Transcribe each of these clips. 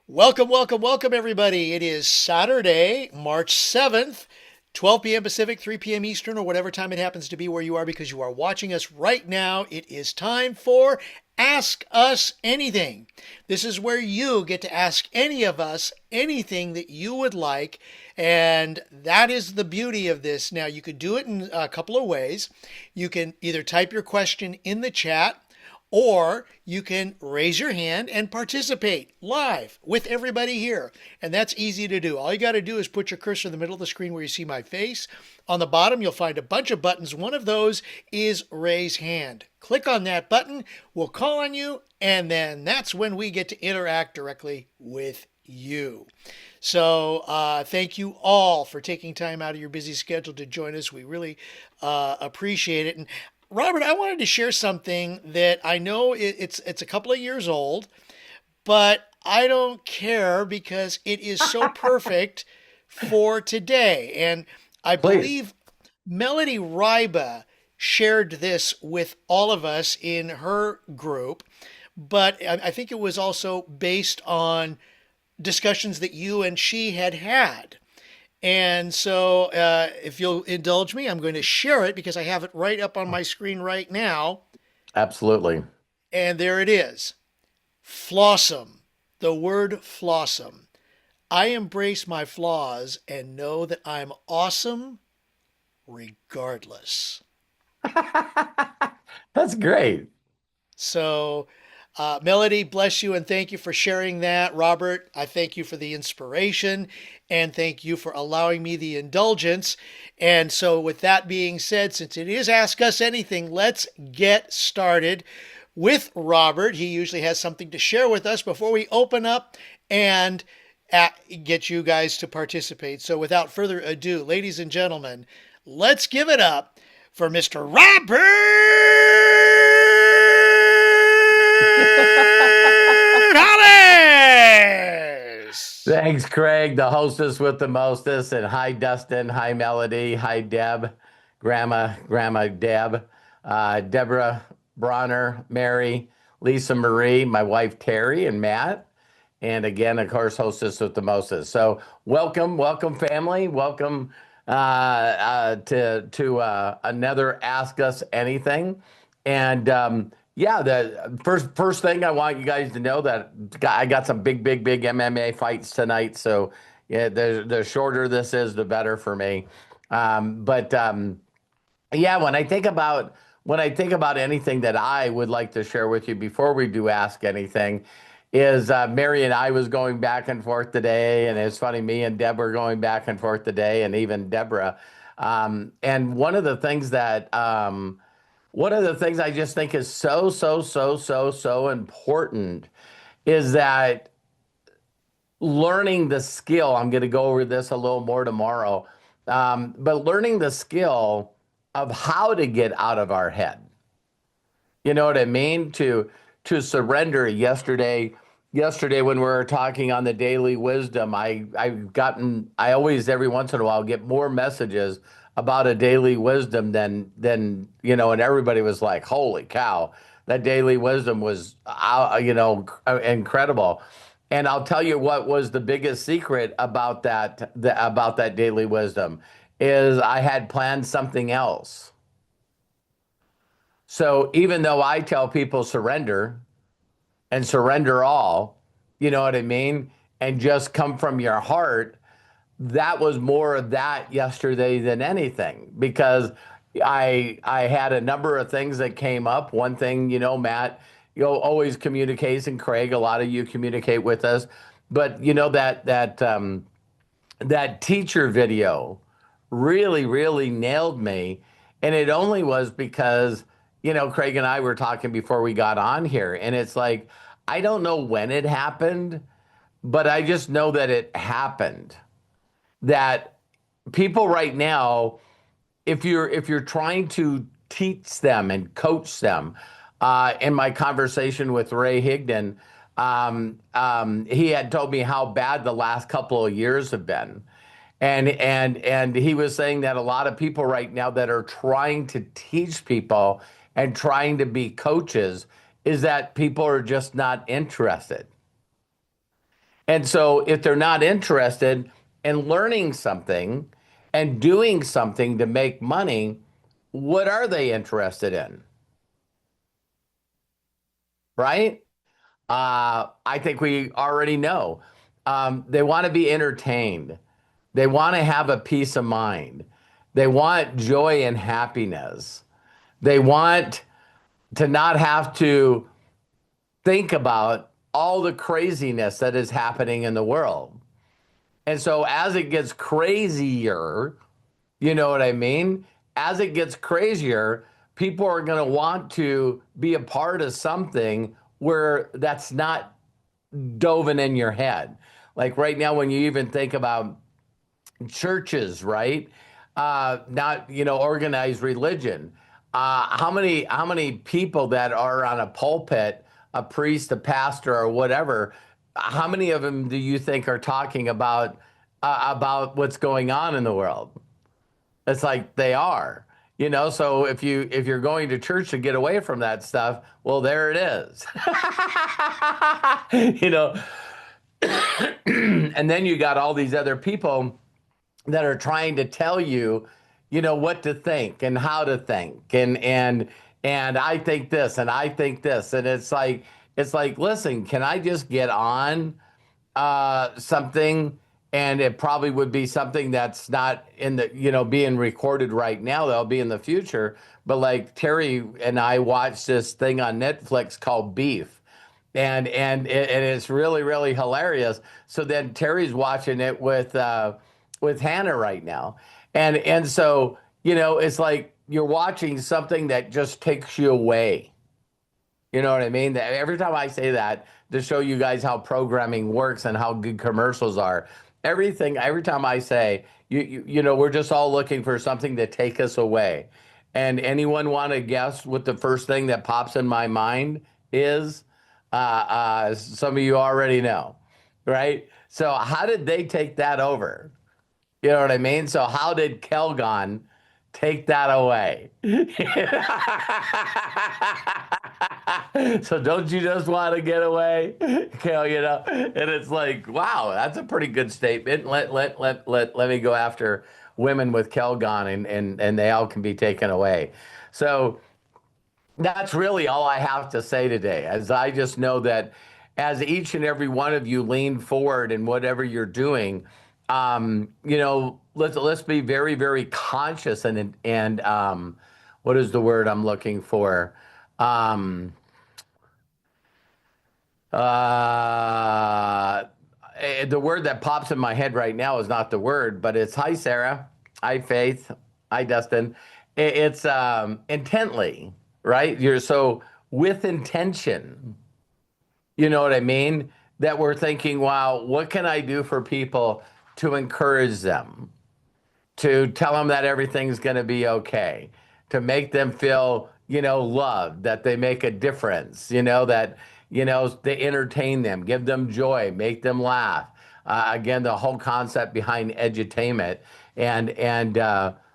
Welcome, welcome, welcome, everybody. It is Saturday, March 7th, 12 p.m. Pacific, 3 p.m. Eastern, or whatever time it happens to be where you are because you are watching us right now. It is time for Ask Us Anything. This is where you get to ask any of us anything that you would like. And that is the beauty of this. Now, you could do it in a couple of ways. You can either type your question in the chat, or you can raise your hand and participate live with everybody here. And that's easy to do. All you got to do is put your cursor in the middle of the screen where you see my face. On the bottom, you'll find a bunch of buttons. One of those is raise hand. Click on that button. We'll call on you. And then that's when we get to interact directly with you. So thank you all for taking time out of your busy schedule to join us. We really appreciate it. And Robert, I wanted to share something that I know it's a couple of years old, but I don't care because it is so perfect for today. And I Please. believe Melody Ryba shared this with all of us in her group, but I think it was also based on discussions that you and she had had. And so, if you'll indulge me, I'm going to share it because I have it right up on my screen right now. Absolutely. And there it is. Flossom. The word flossom. I embrace my flaws and know that I'm awesome regardless. That's great. So, Melody, bless you and thank you for sharing that. Robert, I thank you for the inspiration and thank you for allowing me the indulgence. And so, with that being said, since it is Ask Us Anything, let's get started with Robert. He usually has something to share with us before we open up and get you guys to participate. So, without further ado, ladies and gentlemen, let's give it up for Mr. Robert Hollis. Thanks, Craig, the hostess with the mostest. And hi, Dustin. Hi, Melody. Hi, Deb. Grandma Deb. Deborah Bronner, Mary, Lisa Marie, my wife, Terry, and Matt. And again, of course, hostess with the mostest. So welcome, family. Welcome to another Ask Us Anything. And yeah, the first thing I want you guys to know that I got some big MMA fights tonight. So yeah, the shorter this is, the better for me. But yeah, when I think about anything that I would like to share with you before we do Ask Anything, is Mary and I was going back and forth today, and it's funny, me and Deb were going back and forth today, and even Deborah. And one of the things I just think is so important is that learning the skill. I'm going to go over this a little more tomorrow, but learning the skill of how to get out of our head. You know what I mean? To surrender. Yesterday when we were talking on the daily wisdom, I always every once in a while get more messages about a daily wisdom than and everybody was like, "Holy cow, that daily wisdom was incredible." And I'll tell you what was the biggest secret about that daily wisdom is I had planned something else. So even though I tell people surrender and surrender all, you know what I mean? And just come from your heart, that was more of that yesterday than anything because I had a number of things that came up. One thing, Matt, always communicates, and Craig, a lot of you communicate with us. But that teacher video really nailed me. And it only was because, Craig and I were talking before we got on here. And it's like, I don't know when it happened, but I just know that it happened. That people right now, if you're trying to teach them and coach them, in my conversation with Ray Higdon, he had told me how bad the last couple of years have been. And he was saying that a lot of people right now that are trying to teach people and trying to be coaches is that people are just not interested. And so if they're not interested in learning something and doing something to make money, what are they interested in? Right? I think we already know. They want to be entertained. They want to have a peace of mind. They want joy and happiness. They want to not have to think about all the craziness that is happening in the world. And so as it gets crazier, you know what I mean? As it gets crazier, people are going to want to be a part of something where that's not dove in your head. Like right now, when you even think about churches, right? Not organized religion. How many people that are on a pulpit, a priest, a pastor, or whatever? How many of them do you think are talking about what's going on in the world? It's like they are. So if you're going to church to get away from that stuff, well, there it is. you know, and then you got all these other people that are trying to tell you, what to think and how to think, and I think this and I think this, and it's like, listen, can I just get on something? And it probably would be something that's not in the, being recorded right now. That'll be in the future. But like Terry and I watched this thing on Netflix called Beef, and it's really really hilarious. So then Terry's watching it with Hannah right now, and so it's like you're watching something that just takes you away. You know what I mean? Every time I say that to show you guys how programming works and how good commercials are, every time I say, we're just all looking for something to take us away. And anyone want to guess what the first thing that pops in my mind is? Some of you already know, right? So how did they take that over? You know what I mean? So how did Kelgon take that away? So don't you just want to get away, Kel? And it's like, wow, that's a pretty good statement. Let me go after women with Kelgon, and they all can be taken away. So that's really all I have to say today, as I just know that as each and every one of you lean forward in whatever you're doing, let's be very, very conscious and what is the word I'm looking for? Um, uh, the word that pops in my head right now is not the word, but it's hi, Sarah. Hi, Faith. Hi, Dustin. It's intently, right? You're so with intention. You know what I mean? That we're thinking, wow, what can I do for people to encourage them? To tell them that everything's going to be okay, to make them feel, loved, that they make a difference, that, they entertain them, give them joy, make them laugh. Again, the whole concept behind edutainment. And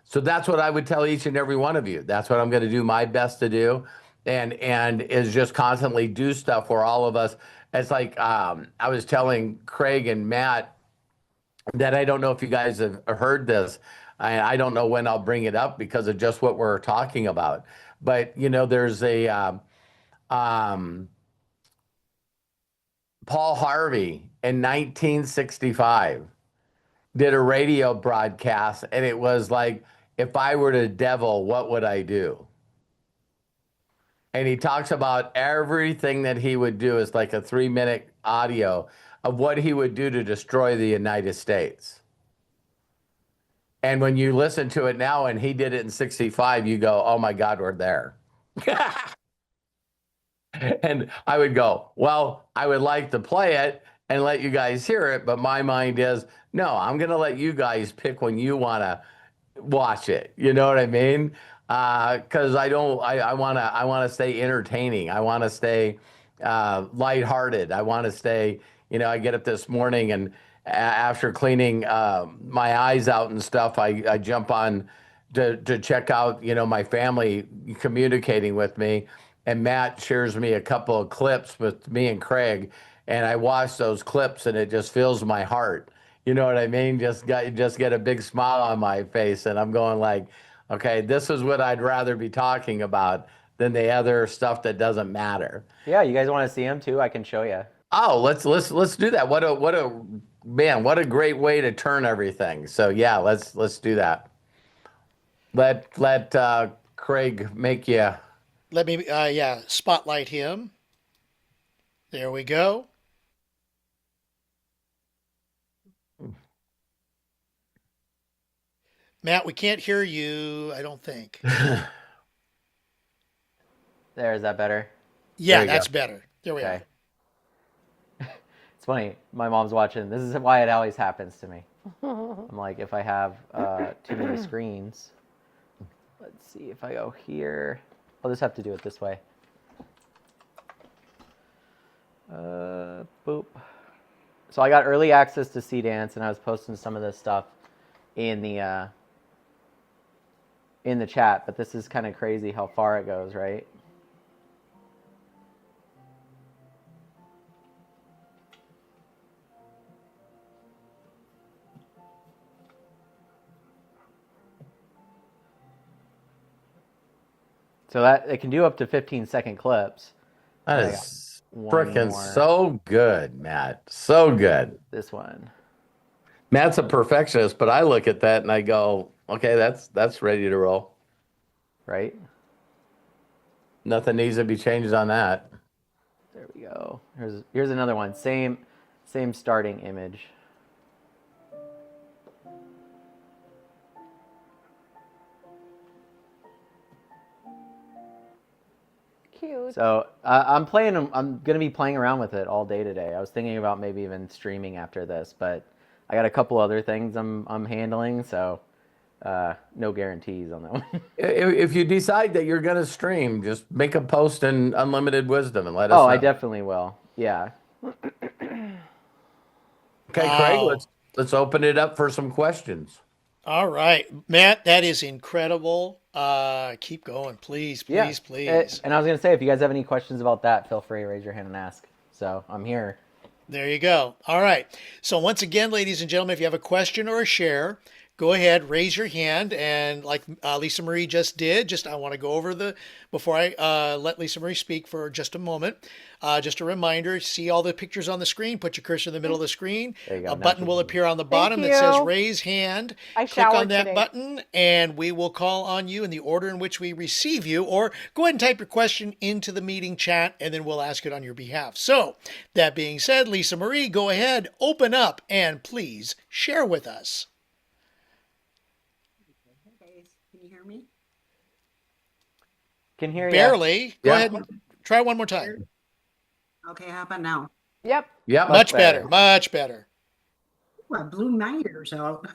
so that's what I would tell each and every one of you. That's what I'm going to do my best to do. And is just constantly do stuff where all of us, it's like I was telling Craig and Matt that I don't know if you guys have heard this. I don't know when I'll bring it up because of just what we're talking about. But there's a um, Paul Harvey in 1965 did a radio broadcast, and it was like, if I were the devil, what would I do? And he talks about everything that he would do is like a 3-minute audio of what he would do to destroy the United States. And when you listen to it now and he did it in 65, you go, oh my God, we're there. And I would go, well, I would like to play it and let you guys hear it. But my mind is, no, I'm going to let you guys pick when you want to watch it. You know what I mean? Because I want to stay entertaining. I want to stay lighthearted. I want to stay, I get up this morning and after cleaning my eyes out and stuff, I jump on to check out, my family communicating with me. And Matt shares me a couple of clips with me and Craig. and I watch those clips, and it just fills my heart. You know what I mean? Just get a big smile on my face, and I'm going like, okay, this is what I'd rather be talking about than the other stuff that doesn't matter. Yeah, you guys want to see them too? I can show you. Oh, let's do that. What a man, what a great way to turn everything. So yeah, let's do that. Let Craig make you. Let me, yeah, spotlight him. There we go. Matt, we can't hear you, I don't think. There, is that better? There Yeah, you go. that's better. There we are. Okay. It's funny. My mom's watching. This is why it always happens to me. I'm like, if I have too many screens, let's see if I go here. I'll just have to do it this way. Boop. So I got early access to C Dance, and I was posting some of this stuff in the chat. But this is kind of crazy how far it goes, right? So that it can do up to 15-second clips. That I got is one freaking more. so good, Matt. So good. This one. Matt's a perfectionist, but I look at that and I go, okay, that's ready to roll. Right? Nothing needs to be changed on that. There we go. Here's another one. Same starting image. Cute. So I'm gonna be playing around with it all day today. I was thinking about maybe even streaming after this, but I got a couple other things I'm handling, so no guarantees on that one. If you decide that you're going to stream, just make a post in Unlimited Wisdom and let us Oh, know. I definitely will. Yeah. Okay, Craig, Wow. let's open it up for some questions. All right, Matt, that is incredible. Keep going, please, Yeah. please, please. And I was gonna say, if you guys have any questions about that, feel free to raise your hand and ask. So I'm here. There you go. All right. So once again, ladies and gentlemen, if you have a question or a share, go ahead, raise your hand, and like Lisa Marie just did, just I want to go over the before I let Lisa Marie speak for just a moment. Just a reminder: see all the pictures on the screen. Put your cursor in the middle of the screen. There you go. A Now button she will can- appear on the bottom that says you. "Raise Hand." I Click on showered that today. button, and we will call on you in the order in which we receive you. Or go ahead and type your question into the meeting chat, and then we'll ask it on your behalf. So, that being said, Lisa Marie, go ahead, open up, and please share with us. Hey, can you hear me? Can hear you. Barely. Go Yeah. ahead and try one more time. Okay, how about now? Yep. Yep. Much better. better. Much better. Ooh, I blew my ears out.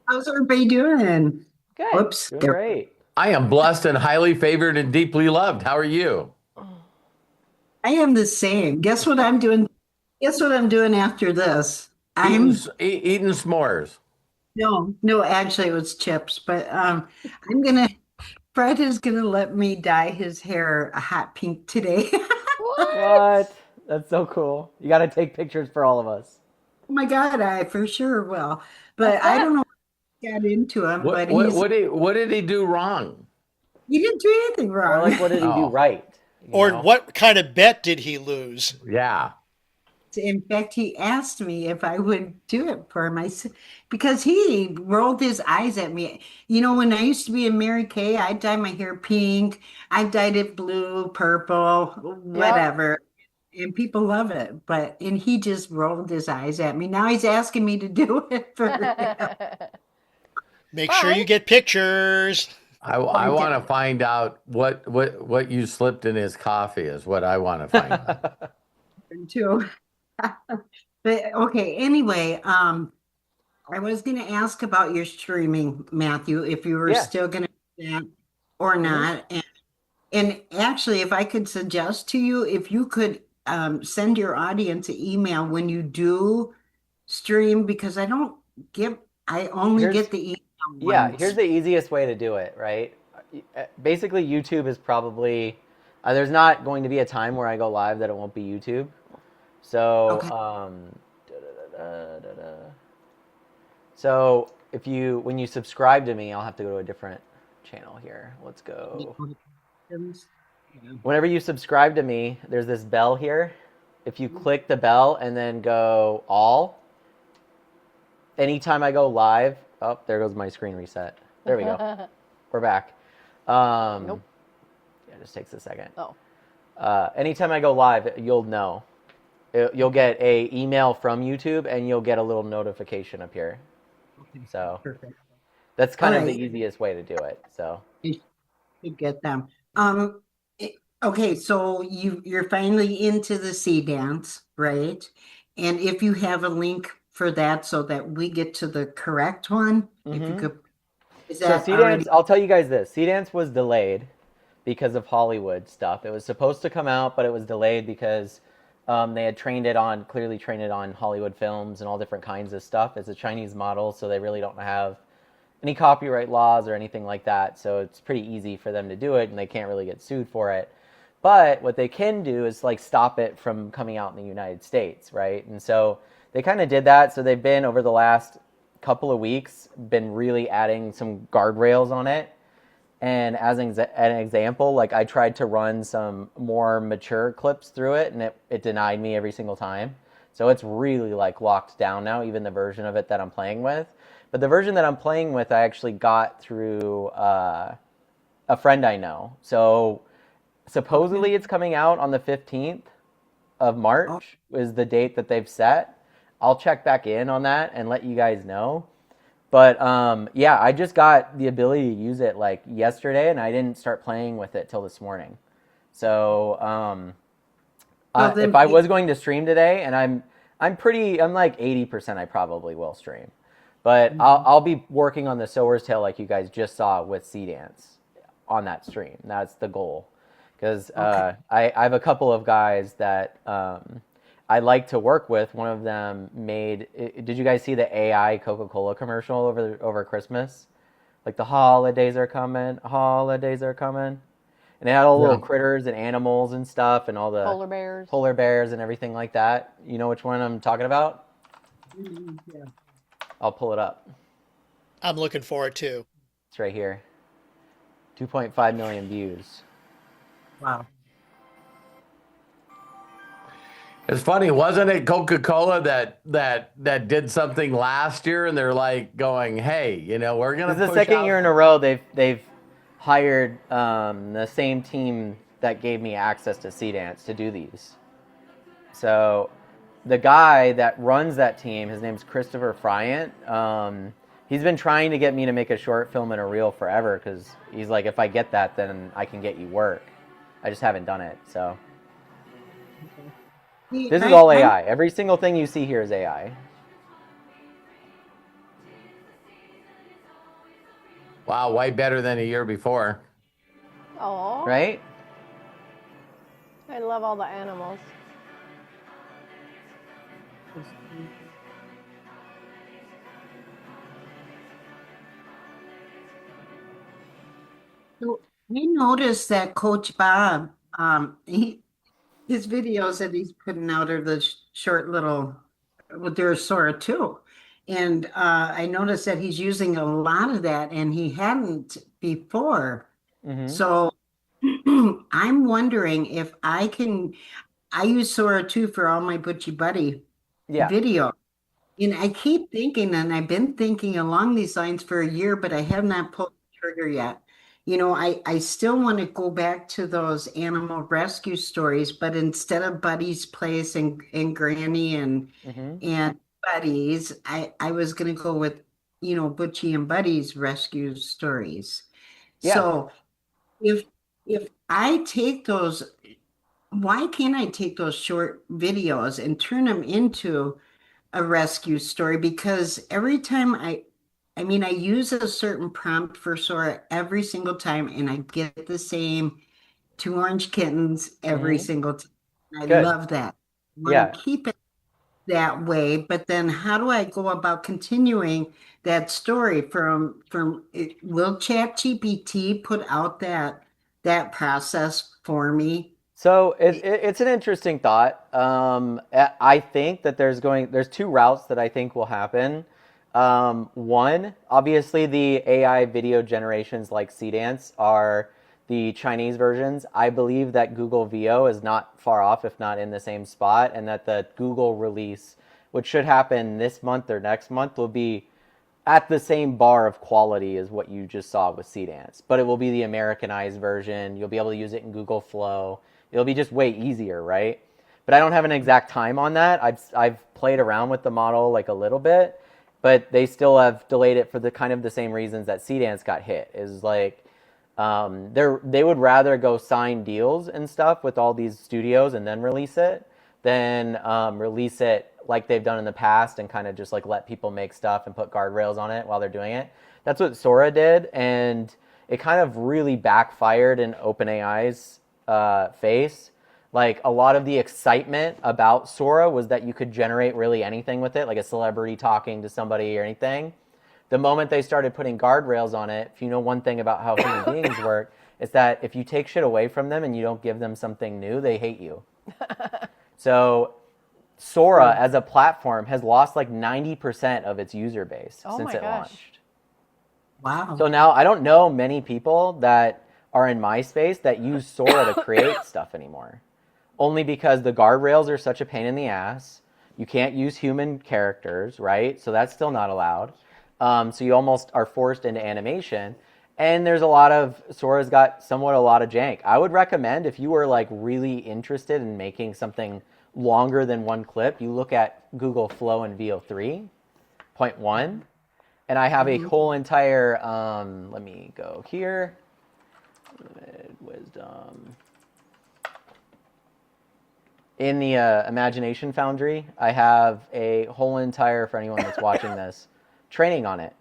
How's everybody doing? Good. Whoops. Doing great. I am blessed and highly favored and deeply loved. How are you? I am the same. Guess what I'm doing? Guess what I'm doing after this? Eating s'mores. No, actually it was chips, but I'm gonna Fred is gonna let me dye his hair a hot pink today. What? That's so cool. You got to take pictures for all of us. Oh my God, I for sure will. But I don't know what got into him, but What did he do wrong? he didn't do anything Or wrong. like, what did he do Oh. right? You Or know? what kind of bet did he lose? Yeah. In fact, he asked me if I would do it for him. Because he rolled his eyes at me. You know, when I used to be in Mary Kay, I'd dye my hair pink. I dyed it blue, purple, whatever. And people love it. And he just rolled his eyes at me. Now he's asking me to do it for him. Make sure you get pictures. I want to find out what you slipped in his coffee is what I want to find out. Too. But okay, anyway, I was going to ask about your streaming, Matthew, if you were Yeah. still going to do that or not. And actually, if I could suggest to you, if you could send your audience an email when you do stream, because I only Here's- get the email Yeah, once. here's the easiest way to do it, right? Basically, YouTube is probably There's not going to be a time where I go live that it won't be YouTube. So, Okay. so if you when you subscribe to me, I'll have to go to a different channel here. Let's go. Whenever you subscribe to me, there's this bell here. If you click the bell and then go all, anytime I go live, oh, there goes my screen reset. There we go. We're back. Nope. Yeah, it just takes a second. Oh. Anytime I go live, you'll know. You'll get a email from YouTube and you'll get a little notification up here. So Perfect. that's kind All of the right. easiest way to do it. So You get them. Okay, so you're finally into the sea dance, right? And if you have a link for that so that we get to the correct one, if you could, is So that Sea already? Dance, I'll tell you guys this. Sea Dance was delayed because of Hollywood stuff. It was supposed to come out, but it was delayed because they had clearly trained it on Hollywood films and all different kinds of stuff. It's a Chinese model, so they really don't have any copyright laws or anything like that. So it's pretty easy for them to do it, and they can't really get sued for it. But what they can do is like stop it from coming out in the United States, right? And so they kind of did that. So they've been over the last couple of weeks been really adding some guardrails on it. And as an example, like I tried to run some more mature clips through it, and it denied me every single time. So it's really like locked down now, even the version of it that I'm playing with. But the version that I'm playing with, I actually got through a friend I know. So supposedly it's coming out on the 15th of Oh, March is the date that they've set. I'll check back in on that and let you guys know. But yeah, I just got the ability to use it like yesterday, and I didn't start playing with it till this morning. So well if then, I was going to stream today, and I'm like 80%, I probably will stream. But I'll be working on the Sower's Tale like you guys just saw with Sea Dance on that stream. That's the goal. Because okay. I have a couple of guys that I like to work with. One of them made. Did you guys see the AI Coca-Cola commercial over Christmas? Like the holidays are coming, and it had all the little Yeah. critters and animals and stuff, and all the Polar bears. polar bears and everything like that. You know which one I'm talking about? Yeah. I'll pull it up. I'm looking for it too. It's right here. 2.5 million views. Wow. It's funny, wasn't it Coca-Cola that did something last year, and they're like going, "Hey, we're This gonna is the push second out." year in a row they've hired the same team that gave me access to Sea Dance to do these. So the guy that runs that team, his name's Christopher Friant. He's been trying to get me to make a short film and a reel forever because he's like, if I get that, then I can get you work. I just haven't done it. So See, this is all I'm AI. Every single thing you see here is AI. Wow, way better than a year before. Oh, Right? I love all the animals. so we noticed that Coach Bob, his videos that he's putting out are the short little, well, they're Sora too. And I noticed that he's using a lot of that, and he hadn't before. Mm-hmm. So I'm wondering if I use Sora too for all my Butchie Buddy Yeah. video. And I keep thinking, and I've been thinking along these lines for a year, but I have not pulled the trigger yet. I still want to go back to those animal rescue stories, but instead of Buddy's Place and Granny Mm-hmm. and Buddy's, I was going to go with, Butchie and Buddy's rescue stories. Yeah. So if if I take those, why can't I take those short videos and turn them into a rescue story? Because every time I mean, I use a certain prompt for Sora every single time, and I get the same two orange kittens every Mm-hmm. single time. I Good. love that. I want Yeah. to keep it that way, but then how do I go about continuing that story will ChatGPT put out that process for me? So it's an interesting thought. I think that there's two routes that I think will happen. One, obviously, the AI video generations like Cdance are the Chinese versions. I believe that Google VO is not far off, if not in the same spot, and that the Google release, which should happen this month or next month, will be at the same bar of quality as what you just saw with Cdance, but it will be the Americanized version. You'll be able to use it in Google Flow. It'll be just way easier, right? But I don't have an exact time on that. I've played around with the model like a little bit, but they still have delayed it for the kind of the same reasons that Cdance got hit. Is like they would rather go sign deals and stuff with all these studios and then release it than release it like they've done in the past and kind of just like let people make stuff and put guardrails on it while they're doing it. That's what Sora did, and it kind of really backfired in OpenAI's face. Like a lot of the excitement about Sora was that you could generate really anything with it, like a celebrity talking to somebody or anything. The moment they started putting guardrails on it, if you know one thing about how human beings work, it's that if you take shit away from them and you don't give them something new, they hate you. So Sora as a platform has lost like 90% of its user base since it launched. Wow. So now I don't know many people that are in my space that use Sora to create stuff anymore. Only because the guardrails are such a pain in the ass. You can't use human characters, right? So that's still not allowed. So you almost are forced into animation. And there's Sora's got somewhat a lot of jank. I would recommend if you were like really interested in making something longer than one clip, you look at Google Flow and VO 3.1. And I have a whole entire, let me go here. Wisdom. In the Imagination Foundry, I have a whole entire, for anyone that's watching this, training on it.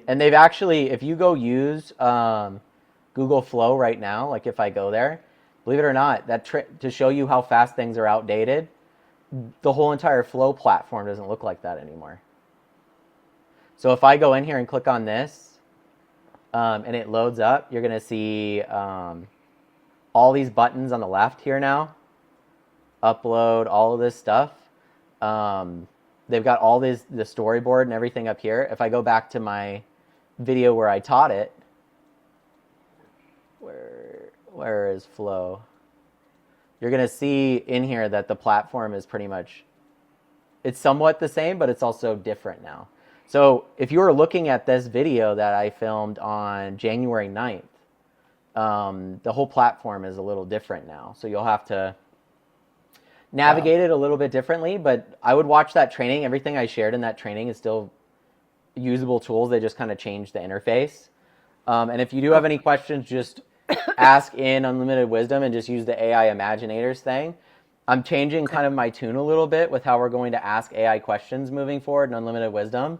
And they've actually, if you go use Google Flow right now, like if I go there, believe it or not, to show you how fast things are outdated, the whole entire Flow platform doesn't look like that anymore. So if I go in here and click on this, and it loads up, you're going to see all these buttons on the left here now. Upload, all of this stuff. They've got all the storyboard and everything up here. If I go back to my video where I taught it, where is Flow? You're going to see in here that the platform is pretty much, it's somewhat the same, but it's also different now. So if you were looking at this video that I filmed on January 9th, the whole platform is a little different now. So you'll have to navigate it a little bit differently, but I would watch that training. Everything I shared in that training is still usable tools. They just kind of changed the interface. And if you do have any questions, just ask in Unlimited Wisdom and just use the AI Imaginators thing. I'm changing kind of my tune a little bit with how we're going to ask AI questions moving forward in Unlimited Wisdom.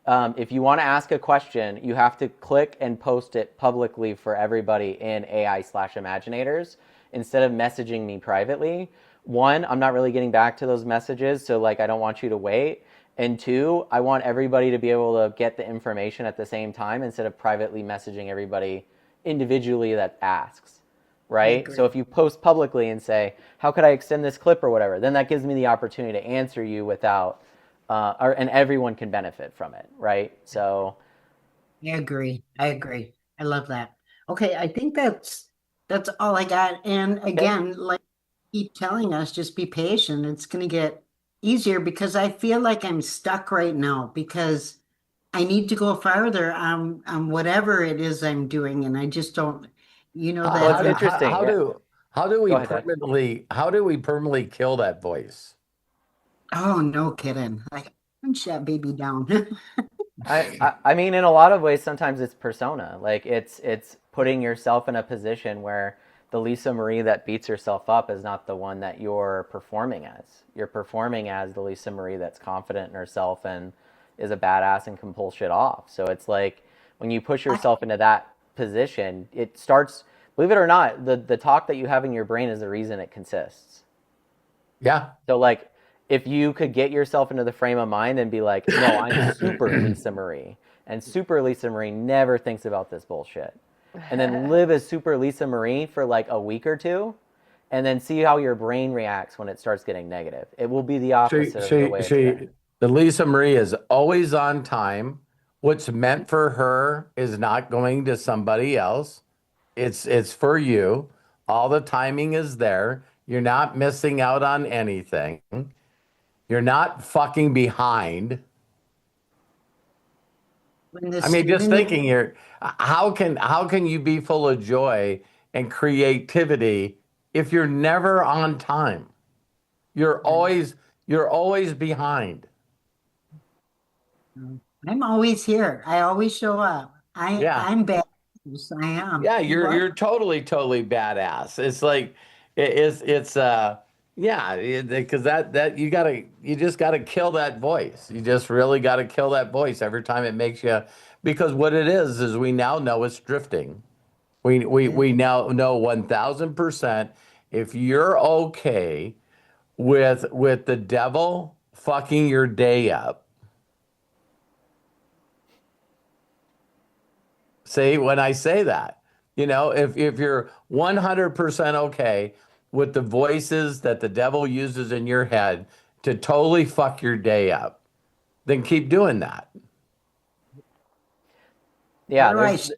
If you want to ask a question, you have to click and post it publicly for everybody in AI/Imaginators instead of messaging me privately. One, I'm not really getting back to those messages, so like I don't want you to wait. And two, I want everybody to be able to get the information at the same time instead of privately messaging everybody individually that asks, right? So if you post publicly and say, how could I extend this clip or whatever, then that gives me the opportunity to answer you without, and everyone can benefit from it, right? So I agree. I love that. Okay, I think that's all I got. And again, like keep telling us, just be patient. It's going to get easier because I feel like I'm stuck right now because I need to go farther on whatever it is I'm doing, and I just don't, Well, it's that. interesting. How do we Go ahead, permanently kill that voice? Oh, no kidding! Like punch that baby down. I mean, in a lot of ways, sometimes it's persona. Like it's putting yourself in a position where the Lisa Marie that beats herself up is not the one that you're performing as. You're performing as the Lisa Marie that's confident in herself and is a badass and can pull shit off. So it's like when you push yourself into that position, it starts, believe it or not, the talk that you have in your brain is the reason it consists. Yeah. So like if you could get yourself into the frame of mind and be like, no, I'm super Lisa Marie. And super Lisa Marie never thinks about this bullshit. and then live as Super Lisa Marie for like a week or two, and then see how your brain reacts when it starts getting negative. It will be the She opposite of the she way it's been. she the Lisa Marie is always on time. What's meant for her is not going to somebody else. It's for you. All the timing is there. You're not missing out on anything. You're not fucking behind. When the I mean, just student, thinking here, how can you be full of joy and creativity if you're never on time? You're always you're always behind. I'm always here. I always show up. Yeah. I'm bad. Yes, I am. Yeah, You are? you're totally badass. It's like it's yeah, because that you just gotta kill that voice. You just really gotta kill that voice every time it makes you, because what it is we now know it's drifting. Yeah. We now know 1000% if you're okay with the devil fucking your day up. See, when I say that, if you're 100% okay with the voices that the devil uses in your head to totally fuck your day up, then keep doing that. How Yeah, do I there's shut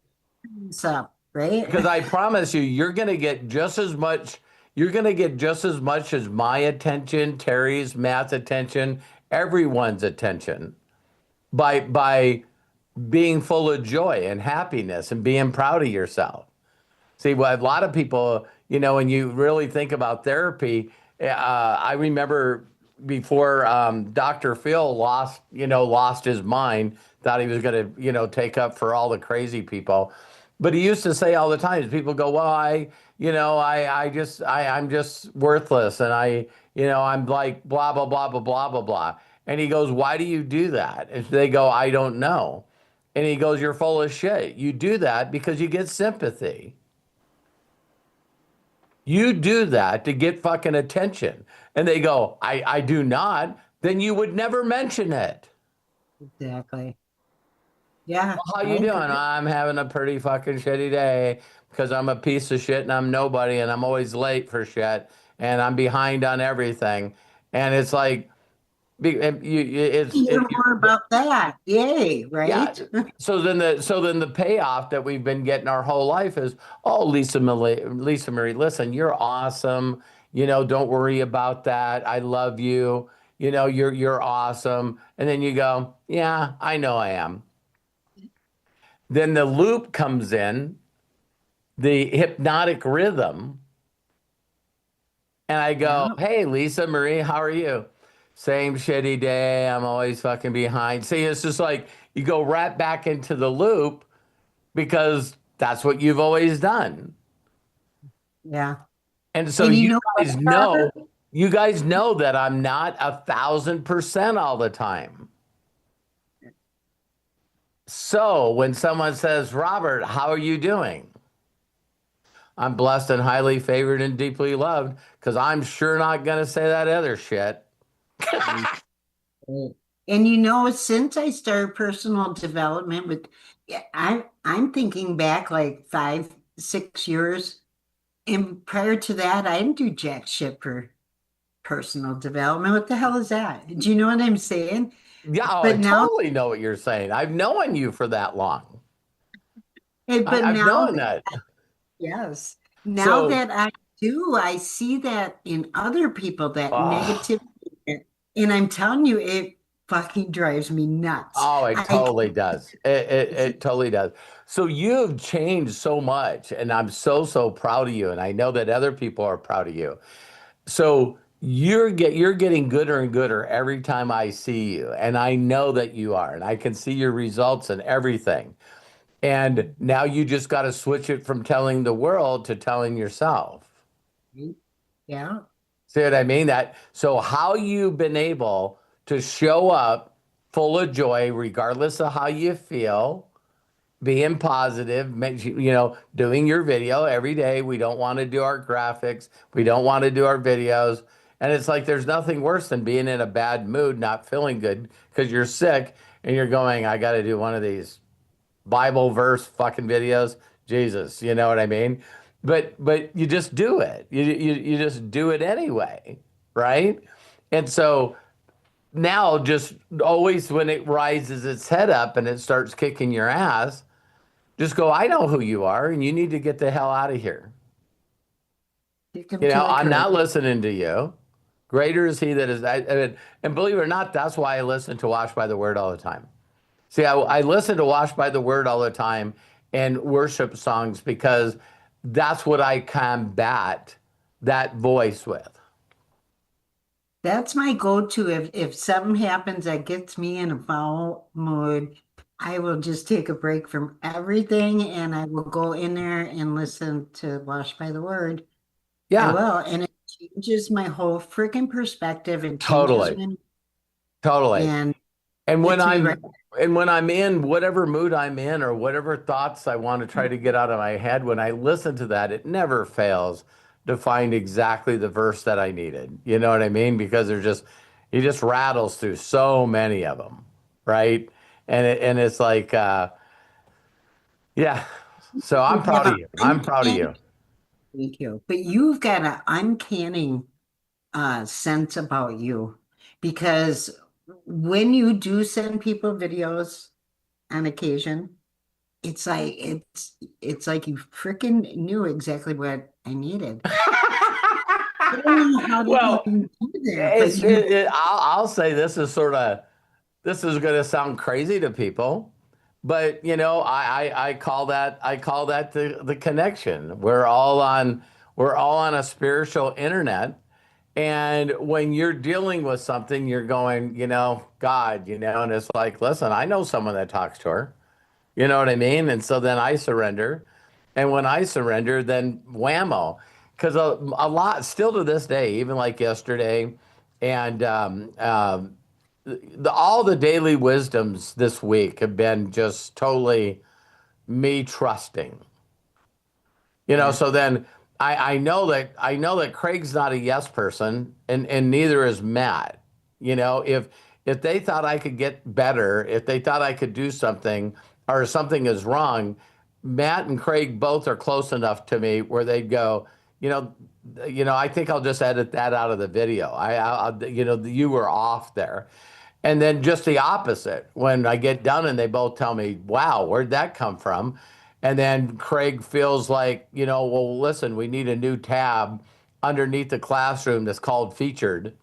this up? Right? Because I promise you, you're going to get just as much as my attention, Terry's, Matt's attention, everyone's attention by being full of joy and happiness and being proud of yourself. See, what a lot of people, when you really think about therapy, I remember before Dr. Phil lost his mind, thought he was going to, take up for all the crazy people. But he used to say all the time, people go, well, I'm just worthless. And I'm like, blah, blah, blah, blah, blah, blah, blah. And he goes, why do you do that? And they go, I don't know. And he goes, you're full of shit. You do that because you get sympathy. You do that to get fucking attention. And they go, I do not. Then you would never mention it. Exactly. Yeah, How I you doing? agree. I'm having a pretty fucking shitty day because I'm a piece of shit and I'm nobody and I'm always late for shit and I'm behind on everything. And it's like, Hear more about that. Yay, yeah. right? So then the payoff that we've been getting our whole life is, oh, Lisa Marie, listen, you're awesome. Don't worry about that. I love you. You're awesome. And then you go, yeah, I know I am. Then the loop comes in, the hypnotic rhythm, and I go, Yeah. hey, Lisa Marie, how are you? Same shitty day. I'm always fucking behind. See, it's just like you go right back into the loop because that's what you've always done. Yeah. And so And you know what, Robert? you guys know that I'm not 1000% all the time. So when someone says, Robert, how are you doing? I'm blessed and highly favored and deeply loved, because I'm sure not going to say that other shit. And since I started personal development yeah, I'm thinking back like 5, 6 years. And prior to that, I didn't do jack shit for personal development. What the hell is that? Do you know what I'm saying? Yeah, oh, I But now, totally know what you're saying. I've known you for that long. but I've now, known that. yes, now So, that I do, I see that in other people, that oh, negativity. And I'm telling you, it fucking drives me nuts. oh, it I totally does. It totally does. So you've changed so much, and I'm so proud of you. And I know that other people are proud of you. So you're getting gooder and gooder every time I see you, and I know that you are, and I can see your results and everything. And now you just got to switch it from telling the world to telling yourself. yeah. See what I mean? So how you've been able to show up full of joy, regardless of how you feel, being positive, doing your video every day. We don't want to do our graphics. We don't want to do our videos. And it's like there's nothing worse than being in a bad mood, not feeling good because you're sick and you're going, I got to do one of these Bible verse fucking videos. Jesus, you know what I mean? But you just do it. You just do it anyway, right? And so now just always when it rises its head up and it starts kicking your ass, just go, I know who you are, and you need to get the hell out of here. Kick him You to know, the I'm curb. not listening to you. Greater is he that is, and believe it or not, that's why I listen to Washed by the Word all the time. See, I listen to Washed by the Word all the time and worship songs because that's what I combat that voice with. That's my go-to. If something happens that gets me in a foul mood, I will just take a break from everything and I will go in there and listen to Washed by the Word. I Yeah, will, and it changes my whole freaking perspective and changes totally, my totally. and And when gets me right. I'm in whatever mood I'm in or whatever thoughts I want to try to get out of my head, when I listen to that, it never fails to find exactly the verse that I needed. You know what I mean? Because there's just he just rattles through so many of them, right? And it's like yeah. So I'm You proud have of a you. I'm proud of uncanny, you. thank you, but you've got an uncanny sense about you because when you do send people videos on occasion, it's like you freaking knew exactly what I needed. I don't know how to Well, even do that, but you I'll say this is sort of this is going to sound crazy to people, but you know, I call that the connection. We're all on a spiritual internet, and when you're dealing with something, you're going, you know, God, you know, and it's like, listen, I know someone that talks to her. You know what I mean? And so then I surrender. And when I surrender, then whammo. Because a lot, still to this day, even like yesterday, and all the daily wisdoms this week have been just totally me trusting. You know, yeah. so then I know that Craig's not a yes person, and neither is Matt. You know, if they thought I could get better, if they thought I could do something, or something is wrong, Matt and Craig both are close enough to me where they'd go, you know, I think I'll just edit that out of the video. You know, you were off there. And then just the opposite. When I get done and they both tell me, wow, where'd that come from? And then Craig feels like, you know, well, listen, we need a new tab underneath the classroom that's called featured.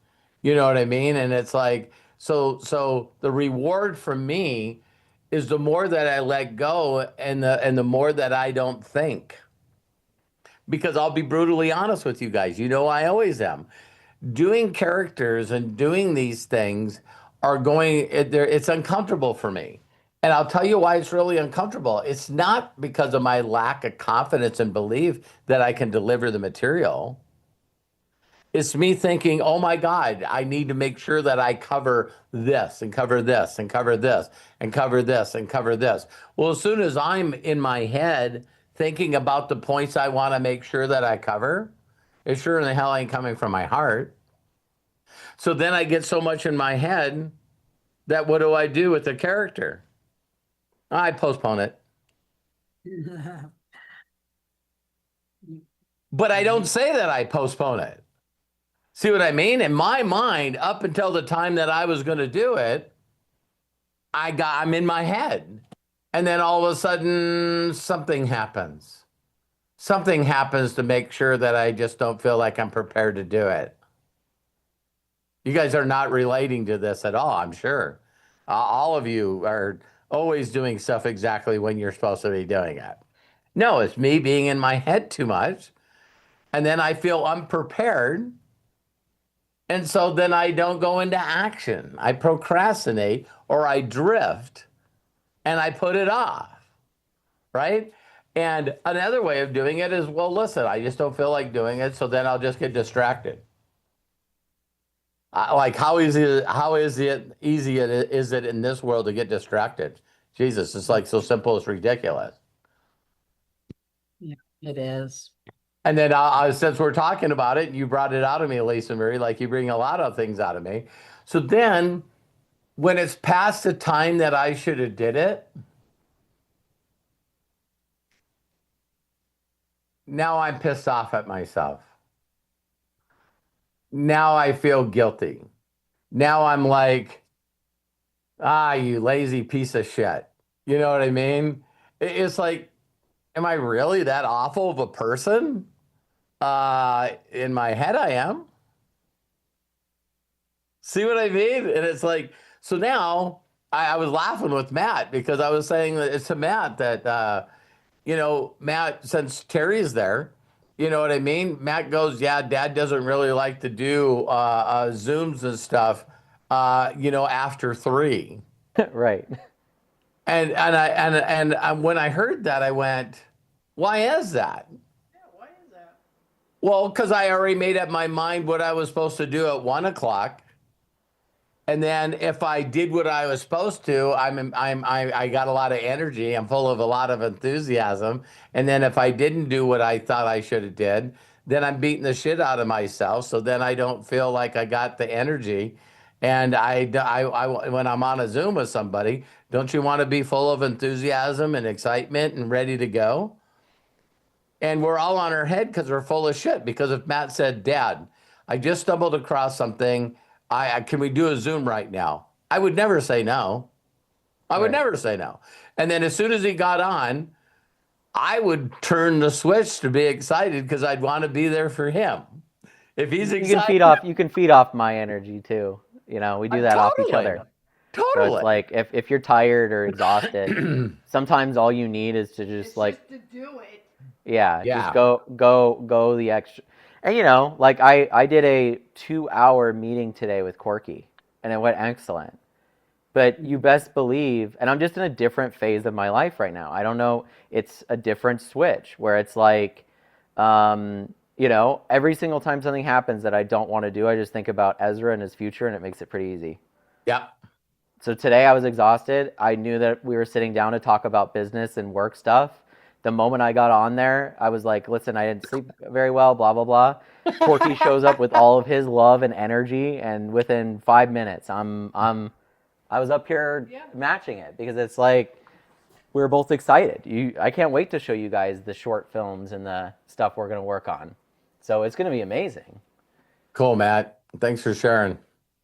You know what I mean? And it's like, so the reward for me is the more that I let go and the more that I don't think. Because I'll be brutally honest with you guys. You know, I always am doing characters and doing these things are it's uncomfortable for me. And I'll tell you why it's really uncomfortable. It's not because of my lack of confidence and belief that I can deliver the material. It's me thinking, oh my God, I need to make sure that I cover this and cover this and cover this and cover this and cover this. Well, as soon as I'm in my head thinking about the points I want to make sure that I cover, it sure in the hell ain't coming from my heart. So then I get so much in my head that what do I do with the character? I postpone it. But I don't say that I postpone it. See what I mean? In my mind, up until the time that I was going to do it, I'm in my head. And then all of a sudden something happens. Something happens to make sure that I just don't feel like I'm prepared to do it. You guys are not relating to this at all, I'm sure. All of you are always doing stuff exactly when you're supposed to be doing it. No, it's me being in my head too much. And then I feel unprepared. And so then I don't go into action. I procrastinate or I drift and I put it off. Right. And another way of doing it is, well, listen, I just don't feel like doing it. So then I'll just get distracted. Like how is it easy is it in this world to get distracted? Jesus, it's like so simple, it's ridiculous. Yeah, it is. And then since we're talking about it, you brought it out of me, Lisa Marie, like you bring a lot of things out of me. So then when it's past the time that I should have did it, Now I'm pissed off at myself. Now I feel guilty. Now I'm like, you lazy piece of shit. You know what I mean? It's like, am I really that awful of a person? In my head, I am. See what I mean? And it's like, so now I was laughing with Matt because I was saying that it's to Matt that, Matt, since Terry's there, you know what I mean? Matt goes, yeah, Dad doesn't really like to do Zooms and stuff, after 3. Right. And when I heard that, I went, why is that? Well, because I already made up my mind what I was supposed to do at 1 o'clock. And then if I did what I was supposed to, I got a lot of energy. I'm full of a lot of enthusiasm. And then if I didn't do what I thought I should have did, then I'm beating the shit out of myself. So then I don't feel like I got the energy. And when I'm on a Zoom with somebody, don't you want to be full of enthusiasm and excitement and ready to go? And we're all on our head because we're full of shit. Because if Matt said, Dad, I just stumbled across something. Can we do a Zoom right now? I would never say no. I would Right. never say no. And then as soon as he got on, I would turn the switch to be excited because I'd want to be there for him. If he's excited, You can feed off my energy too. We do that off each totally, other. So it's totally. like if you're tired or exhausted, sometimes all you need is to just like to do it. yeah, just Yeah. go the extra. And like I did a 2-hour meeting today with Corky and it went excellent. But you best believe, and I'm just in a different phase of my life right now. I don't know, it's a different switch where it's like every single time something happens that I don't want to do, I just think about Ezra and his future and it makes it pretty easy. Yeah. So today I was exhausted. I knew that we were sitting down to talk about business and work stuff. The moment I got on there, I was like, listen, I didn't sleep very well, blah, blah, blah. Corky shows up with all of his love and energy, and within 5 minutes, I was up here matching it because it's like we were both excited. I can't wait to show you guys the short films and the stuff we're going to work on. So it's going to be amazing. Cool, Matt. Thanks for sharing.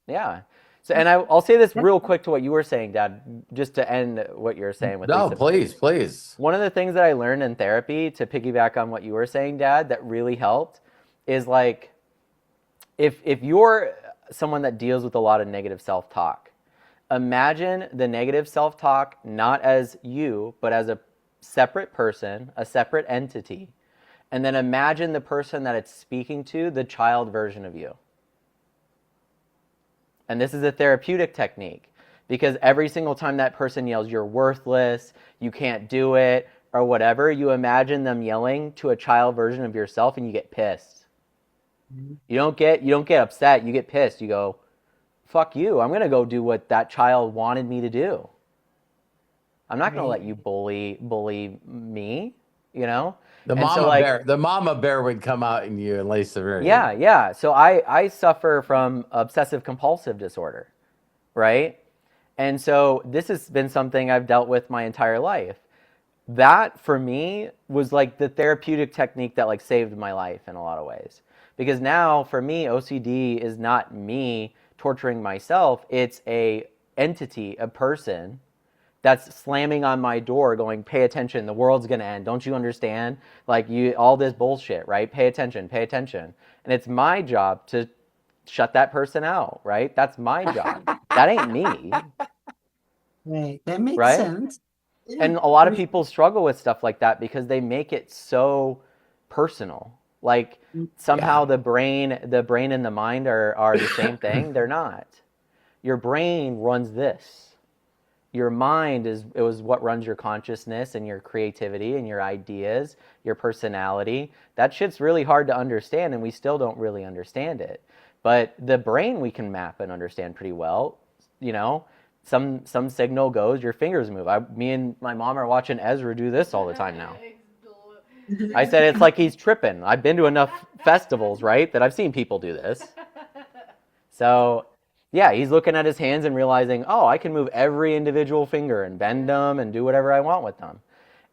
Yeah. So, and I'll say this real quick to what you were saying, Dad, just to end what you're saying with No, Lisa. please. One of the things that I learned in therapy, to piggyback on what you were saying, Dad, that really helped is like if you're someone that deals with a lot of negative self-talk, imagine the negative self-talk not as you, but as a separate person, a separate entity. And then imagine the person that it's speaking to, the child version of you. And this is a therapeutic technique because every single time that person yells, you're worthless, you can't do it, or whatever, you imagine them yelling to a child version of yourself and you get pissed. You don't get upset, you get pissed. You go, fuck you, I'm going to go do what that child wanted me to do. I'm not going to let you bully me, The And so, mama bear would come out in you and lace the very. Yeah. So I suffer from obsessive compulsive disorder, right? And so this has been something I've dealt with my entire life. That for me was like the therapeutic technique that like saved my life in a lot of ways. Because now for me, OCD is not me torturing myself. It's a entity, a person that's slamming on my door going, pay attention, the world's going to end. Don't you understand? Like all this bullshit, right? Pay attention. And it's my job to shut that person out, right? That's my job. That ain't me, Right. That makes right? sense. Yeah. And a lot of people struggle with stuff like that because they make it so personal. Like somehow the brain and the mind are the same thing. They're not. Your brain runs this. Your mind is what runs your consciousness and your creativity and your ideas, your personality. That shit's really hard to understand, and we still don't really understand it. But the brain we can map and understand pretty well. Some signal goes, your fingers move. Me and my mom are watching Ezra do this all the time now. I said it's like he's tripping. I've been to enough festivals, right, that I've seen people do this. So yeah, he's looking at his hands and realizing, oh, I can move every individual finger and bend them and do whatever I want with them.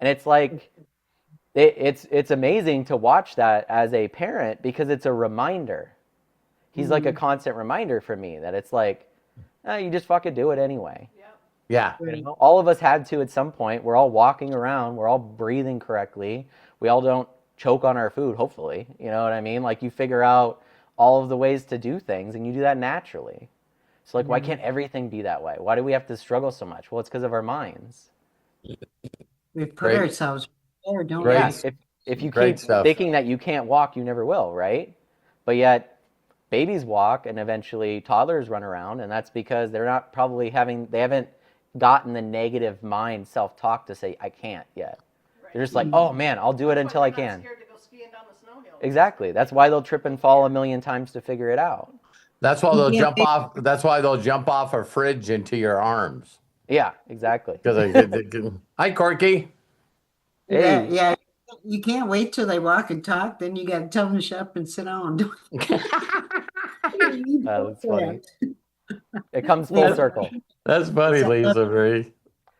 And it's like, it's amazing to watch that as a parent because it's a reminder. He's like a constant reminder for me that it's like, you just fucking do it anyway. Yeah. You know, all of us had to at some point. We're all walking around. We're all breathing correctly. We all don't choke on our food, hopefully. You know what I mean? Like you figure out all of the ways to do things and you do that naturally. So like, why can't everything be that way? Why do we have to struggle so much? Well, it's because of our minds. We put Great. ourselves there, don't Great. Yeah, we? if you Great keep stuff. thinking that you can't walk, you never will, right? But yet babies walk and eventually toddlers run around, and that's because they're not probably they haven't gotten the negative mind self-talk to say, I can't yet. They're just like, oh man, I'll do it until I can. Scared to go skiing down the snow hill. Exactly. That's why they'll trip and fall a million times to figure it out. That's why they'll Yeah, jump off. That's why they'll jump off a fridge into your arms. Yeah, exactly. Because hi, Corky. Yeah, Hey, yeah. You can't wait till they walk and talk. Then you got to tell them to shut up and sit down. that's funny. It comes full circle. That's funny, Lisa Marie.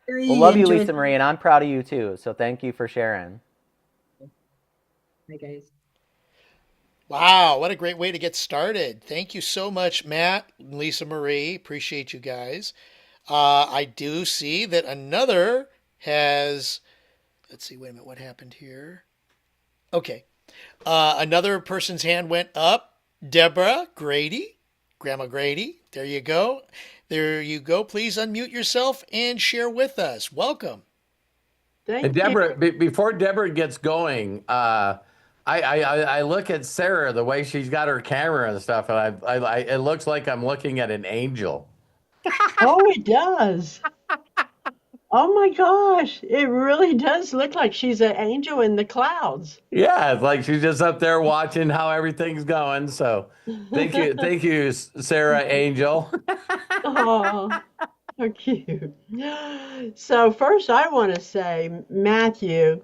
Well, love you, Lisa Marie, and I'm proud of you too. So thank you for sharing. Hi, guys. Wow, what a great way to get started. Thank you so much, Matt and Lisa Marie. Appreciate you guys. I do see that another has, let's see, wait a minute, what happened here? Okay. Another person's hand went up. Deborah Grady, Grandma Grady. There you go. There you go. Please unmute yourself and share with us. Welcome. And Deborah, before Deborah gets going, I look at Sarah the way she's got her camera and stuff, and it looks like I'm looking at an angel. Oh, it does. Oh my gosh, it really does look like she's an angel in the clouds. Yeah, it's like she's just up there watching how everything's going. So thank you, Sarah Angel. Oh, so cute. So first I want to say, Matthew,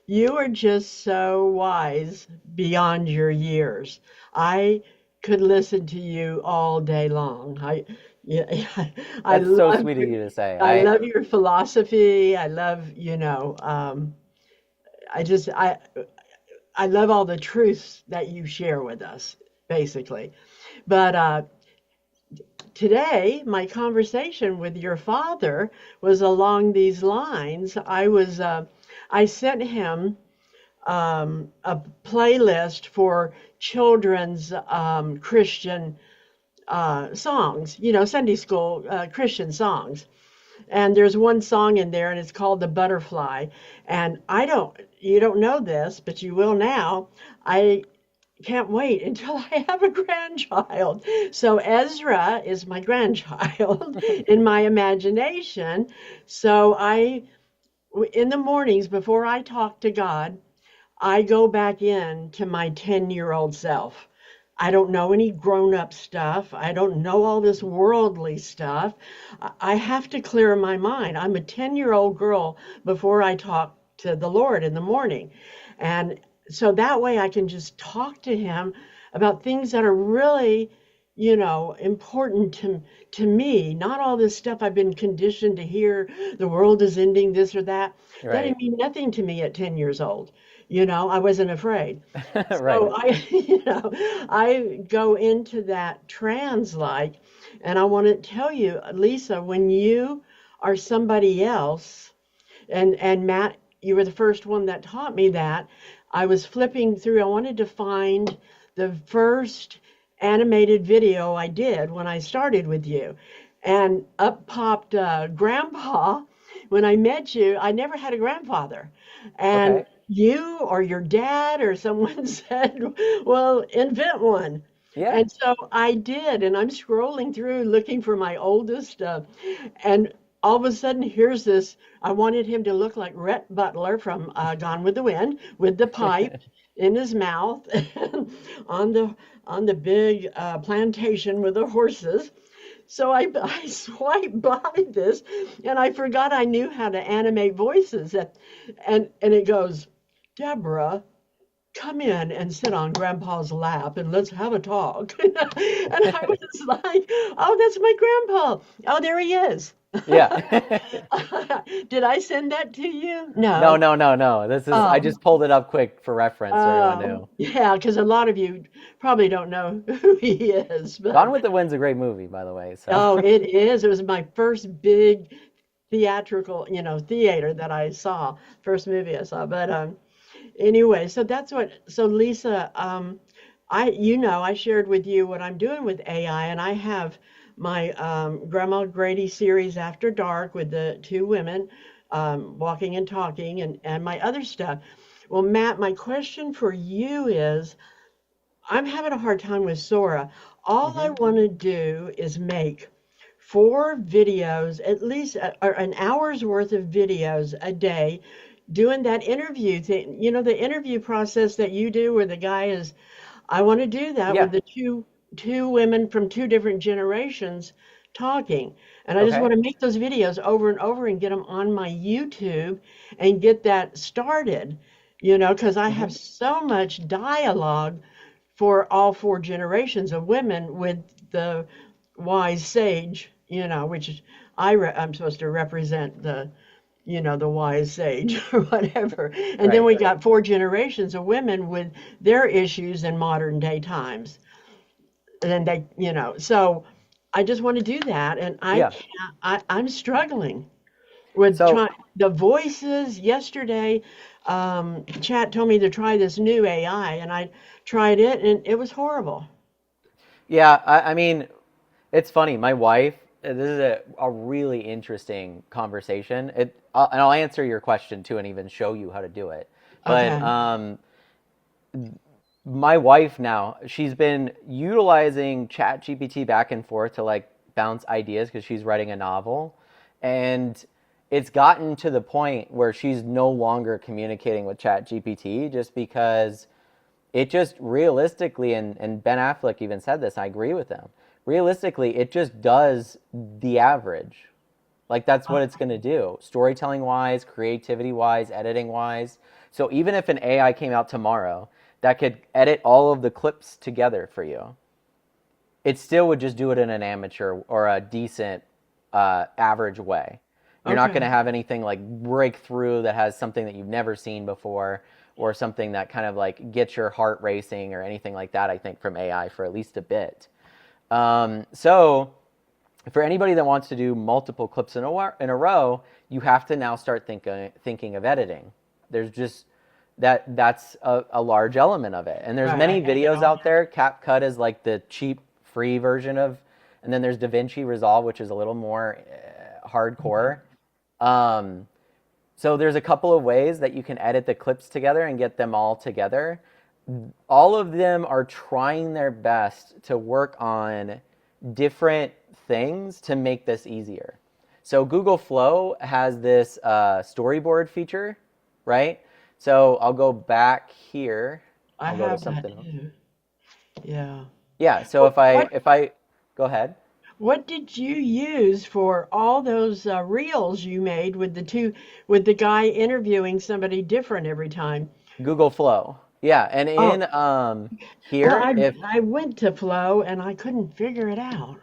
you are just so wise beyond your years. I could listen to you all day long. Yeah, I That's so love sweet of you to say. I love your philosophy. I love, I love all the truths that you share with us, basically. But today, my conversation with your father was along these lines. I sent him a playlist for children's Christian songs, Sunday school Christian songs. And there's one song in there and it's called The Butterfly. And you don't know this, but you will now. I can't wait until I have a grandchild. So Ezra is my grandchild in my imagination. So in the mornings before I talk to God, I go back in to my 10-year-old self. I don't know any grown-up stuff. I don't know all this worldly stuff. I have to clear my mind. I'm a 10-year-old girl before I talk to the Lord in the morning. And so that way I can just talk to him about things that are really, important to me. Not all this stuff I've been conditioned to hear, the world is ending, this or that. Right. That didn't mean nothing to me at 10 years old. I wasn't afraid. Right. So I go into that trance and I want to tell you, Lisa, when you are somebody else, and Matt, you were the first one that taught me that. I was flipping through, I wanted to find the first animated video I did when I started with you. And up popped Grandpa. When I met you, I never had a grandfather. And Okay. you or your dad or someone said, well, invent one. Yeah. And so I did, and I'm scrolling through looking for my oldest, and all of a sudden here's this. I wanted him to look like Rhett Butler from Gone with the Wind, with the pipe in his mouth, and on the big plantation with the horses. So I swiped by this, and I forgot I knew how to animate voices, and it goes, Deborah, come in and sit on Grandpa's lap and let's have a talk. And I was like, oh, that's my grandpa. Oh, there he is. Yeah. Did I send that to you? No, No. no, no, no. This is, I Oh, just pulled it up quick for reference so everyone oh, knew. yeah, because a lot of you probably don't know who he is, Gone but with the Wind's a great movie, by the way. So, oh, it is. It was my first big theatrical, theater that I saw, first movie I saw. But anyway, so that's what, so Lisa, I shared with you what I'm doing with AI, and I have my Grandma Grady series After Dark with the two women walking and talking, and my other stuff. Well, Matt, my question for you is, I'm having a hard time with Sora. All I hmm want to do is make 4 videos, at least or an hour's worth of videos a day, doing that interview thing. The interview process that you do where the guy is, I want to do that yeah, with the two women from two different generations talking. And I just okay. want to make those videos over and over and get them on my YouTube and get that started, because I have hmm so much dialogue for all 4 generations of women with the wise sage, which is I'm supposed to represent the wise sage or whatever. And then Right. we got 4 generations of women with their issues in modern day times. And then so I just want to do that. And I Yeah. can't, I'm struggling with So, trying the voices. Yesterday, Chat told me to try this new AI, and I tried it, and it was horrible. yeah, I mean, it's funny. My wife, this is a really interesting conversation. And I'll answer your question too and even show you how to do it. But Okay. my wife now, she's been utilizing Chat GPT back and forth to like bounce ideas because she's writing a novel. And it's gotten to the point where she's no longer communicating with Chat GPT just because it just realistically, and Ben Affleck even said this, I agree with him. Realistically, it just does the average. Like that's what it's going to do, storytelling wise, creativity wise, editing wise. So even if an AI came out tomorrow that could edit all of the clips together for you, it still would just do it in an amateur or a decent average way. You're not going to Okay. have anything like breakthrough that has something that you've never seen before or something that kind of like gets your heart racing or anything like that, I think, from AI for at least a bit. So for anybody that wants to do multiple clips in a row, you have to now start thinking of editing. There's just that's a large element of it. And there's Right. I many gotta get videos on out there. CapCut is like the cheap free version of, and then there's DaVinci Resolve, which is a little more hardcore. Um, so there's a couple of ways that you can edit the clips together and get them all together. All of them are trying their best to work on different things to make this easier. So Google Flow has this storyboard feature, right? So I'll go back here. I I'll go to have that something else. too. Yeah. Yeah. So What if I what if I go ahead, what did you use for all those reels you made with the guy interviewing somebody different every time? Google Flow. Yeah, and Oh, in well, here, I if I went to Flow and I couldn't figure it out.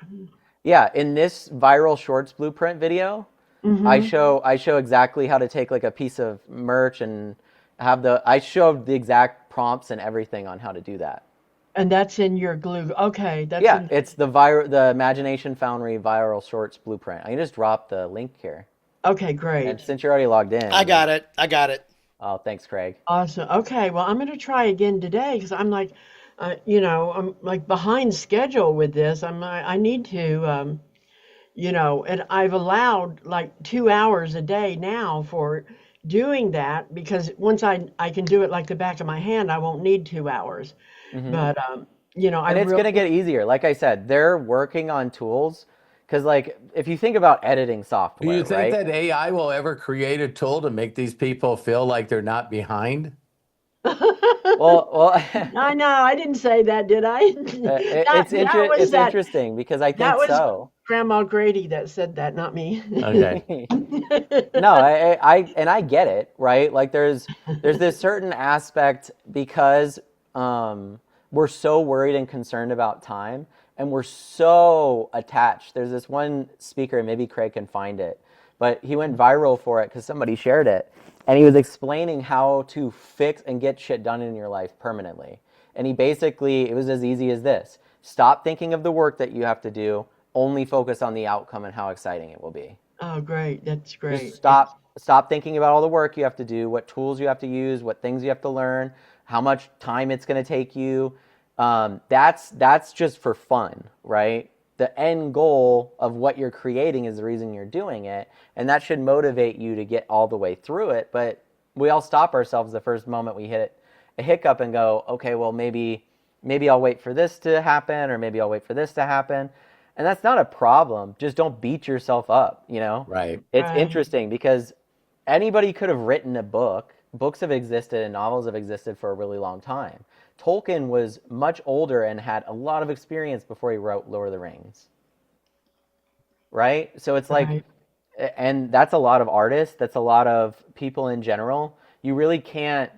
yeah, in this viral shorts blueprint video, Mm-hmm. I show exactly how to take like a piece of merch and have the I showed the exact prompts and everything on how to do that. And that's in your glue. Okay, that's Yeah, in. it's the Imagination Foundry viral shorts blueprint. I can just drop the link here. Okay, And great. since you're already logged I in, got it. I got it. oh, thanks, Craig. Awesome. Okay, well, I'm going to try again today because I'm like, I'm like behind schedule with this. I need to, and I've allowed like 2 hours a day now for doing that because once I can do it like the back of my hand, I won't need 2 hours. hmm But I And it's really, gonna get easier. Like I said, they're working on tools because, like, if you think about editing Do you software, think right? that AI will ever create a tool to make these people feel like they're not behind? Well, I know I didn't say that, did I? it's interesting because I That think was so. Grandma Grady that said that, not me. Okay. No, I get it, right? Like there's this certain aspect because we're so worried and concerned about time. and we're so attached. There's this one speaker, and maybe Craig can find it, but he went viral for it because somebody shared it, and he was explaining how to fix and get shit done in your life permanently. And he basically, it was as easy as this: stop thinking of the work that you have to do, only focus on the outcome and how exciting it will be. Oh, great. That's Just great. stop thinking about all the work you have to do, what tools you have to use, what things you have to learn, how much time it's going to take you. That's just for fun, right? The end goal of what you're creating is the reason you're doing it, and that should motivate you to get all the way through it. But we all stop ourselves the first moment we hit a hiccup and go, okay, well, maybe I'll wait for this to happen, or maybe I'll wait for this to happen. And that's not a problem. Just don't beat yourself up, you know? Right. It's Right. interesting because anybody could have written a book. Books have existed and novels have existed for a really long time. Tolkien was much older and had a lot of experience before he wrote Lord of the Rings. Right? So it's like, Right. and that's a lot of artists, that's a lot of people in general. You really can't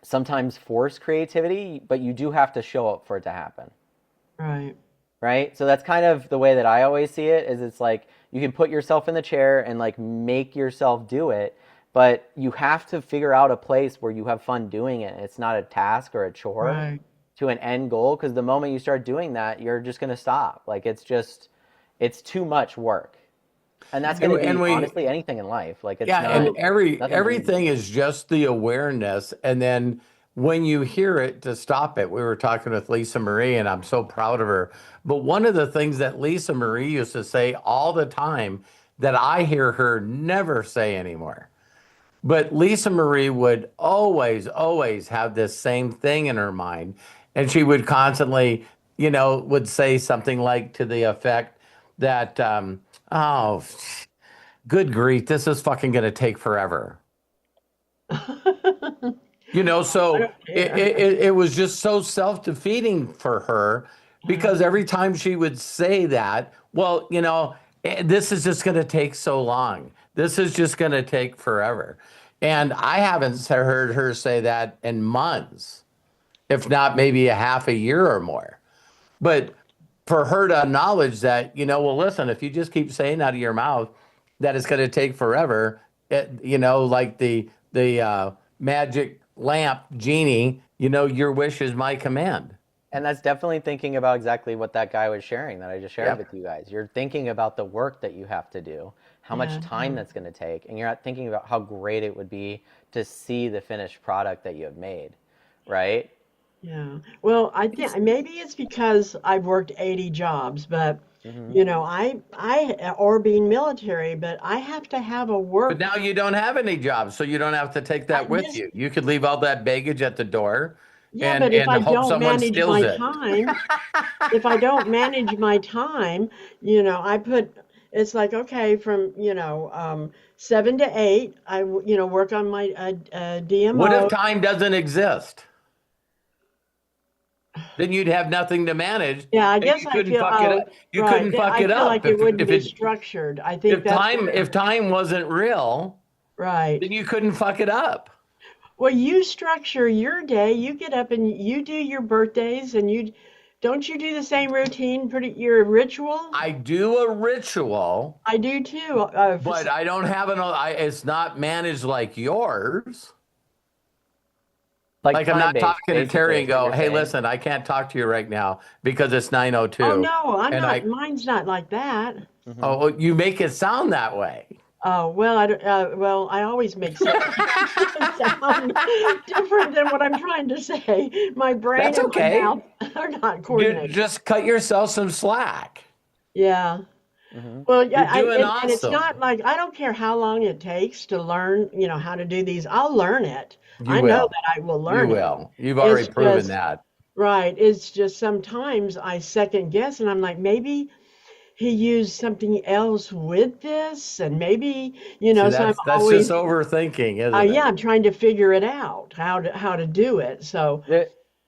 sometimes force creativity, but you do have to show up for it to happen. Right. Right? So that's kind of the way that I always see it, is it's like you can put yourself in the chair and like make yourself do it, but you have to figure out a place where you have fun doing it. It's not a task or a chore Right. to an end goal, because the moment you start doing that, you're just going to stop. Like it's too much work. And that's going to be And we, honestly anything in life. Like it's yeah, and not nothing's everything easy. is just the awareness, and then when you hear it, to stop it. We were talking with Lisa Marie, and I'm so proud of her. But one of the things that Lisa Marie used to say all the time that I hear her never say anymore. But Lisa Marie would always, always have this same thing in her mind. And she would constantly, would say something like to the effect that, oh, good grief, this is fucking going to take forever. I So don't it, care. it, it was just so self-defeating for her, because every time she would say that, well, this is just going to take so long. This is just going to take forever. And I haven't heard her say that in months, if not maybe a half a year or more. But for her to acknowledge that, well, listen, if you just keep saying out of your mouth that it's going to take forever, like the magic lamp genie, your wish is my command. And that's definitely thinking about exactly what that guy was sharing that I just shared Yep. with you guys. You're thinking about the work that you have to do, how much Yeah. time that's going to take, and you're not thinking about how great it would be to see the finished product that you have made, right? Yeah. Well, I think maybe it's because I've worked 80 jobs, but Hmm. or being military, but I have to have a But work. now you don't have any jobs, so you don't have to take I, that with this, you. You could leave all that baggage at the door yeah, and but if and I hope don't someone manage steals my it. time, if I don't manage my time, I put, it's like, okay, from, 7 to 8, work on my What if DMO. time doesn't exist? Then you'd have nothing to manage, Yeah, I and guess you I couldn't feel, fuck it up. oh, You right. couldn't fuck I it feel up like it if wouldn't if be it structured. I think that's if where, time wasn't real, right. then you couldn't fuck it up. Well, you structure your day. You get up and you do your birthdays, and don't you do the same routine, your ritual? I do a ritual, I do too. but I don't have it's not managed like yours. Like Like I'm time not based, talking to basically, Terry is and what go, you're hey, saying. listen, I can't talk to you right now because it's Oh 9:02. no, I'm And not. Mine's not like that. Hmm. oh, well, you make it sound that way. Oh well, I always make it sound different than what I'm trying to say. My brain That's and my okay. mouth are not coordinated. Just cut yourself some slack. Yeah. Hmm. Well, You're yeah, doing and it's awesome. not like I don't care how long it takes to learn, how to do these. I'll learn it. You I know will. that I will You learn it. will. You've It's already proven just that. right. It's just sometimes I second guess and I'm like, maybe he used something else with this, and maybe, See, so I'm that's just always, overthinking, isn't yeah, it? I'm trying to figure it out, how to do it. So,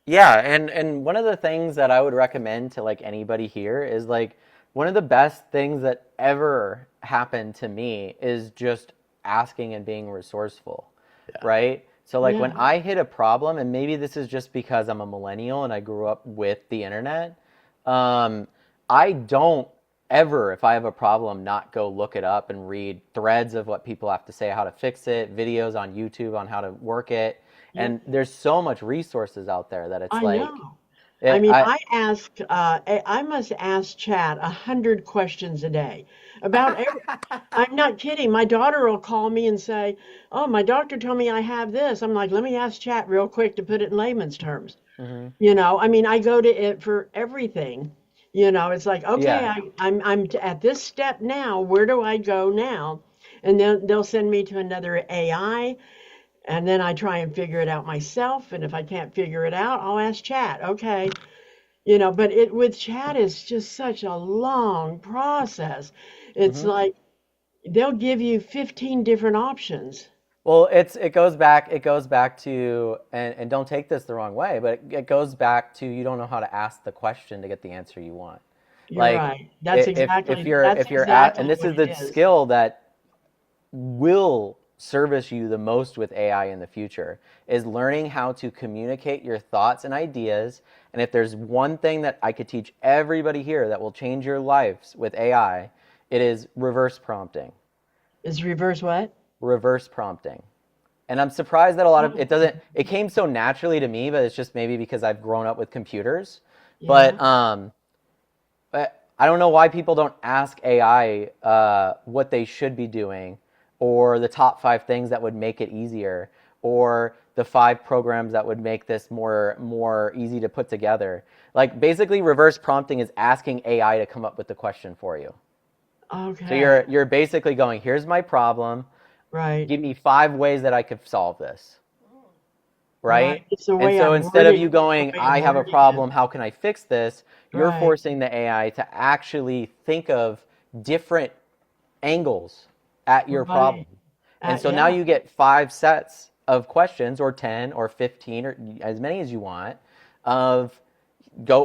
Yeah, and one of the things that I would recommend to like anybody here is like one of the best things that ever happened to me is just asking and being resourceful, Yeah. right? So like when yeah, I hit a problem, and maybe this is just because I'm a millennial and I grew up with the internet, I don't ever, if I have a problem, not go look it up and read threads of what people have to say, how to fix it, videos on YouTube on how to work it. Yeah, And there's so much resources out there that it's I like, know. I it, mean, I, I must ask Chat 100 questions a day about every. I'm not kidding. My daughter will call me and say, "Oh, my doctor told me I have this." I'm like, "Let me ask Chat real quick to put it in layman's terms." Mhm. I mean, I go to it for everything. It's like, okay, Yeah. I'm at this step now. Where do I go now? And then they'll send me to another AI, and then I try and figure it out myself. And if I can't figure it out, I'll ask Chat. Okay, but it with Chat is just such a long process. It's Mhm. like they'll give you 15 different options. Well, it goes back to, and don't take this the wrong way, but it goes back to you don't know how to ask the question to get the answer you want. You're Like right. That's if exactly you're that's if you're at, and exactly this what is it the is. skill that will service you the most with AI in the future, is learning how to communicate your thoughts and ideas. And if there's one thing that I could teach everybody here that will change your lives with AI, it is reverse prompting. Is reverse what? Reverse prompting. And I'm surprised that a lot of Oh, it came so naturally to me, but it's just maybe because I've grown up with computers. yeah. But I don't know why people don't ask AI what they should be doing, or the top 5 things that would make it easier, or the 5 programs that would make this more easy to put together. Like basically, reverse prompting is asking AI to come up with the question for you. So Okay. you're basically going, here's my problem. Right. Give me 5 ways that I could solve this, Right. right? It's the And way so I'm instead of wording. you It's the going, way I'm I have a wording it. problem, how can I fix this? You're Right. forcing the AI to actually think of different angles at your problem. Right. And so now Yeah. you get 5 sets of questions, or 10 or 15 or as many as you want, of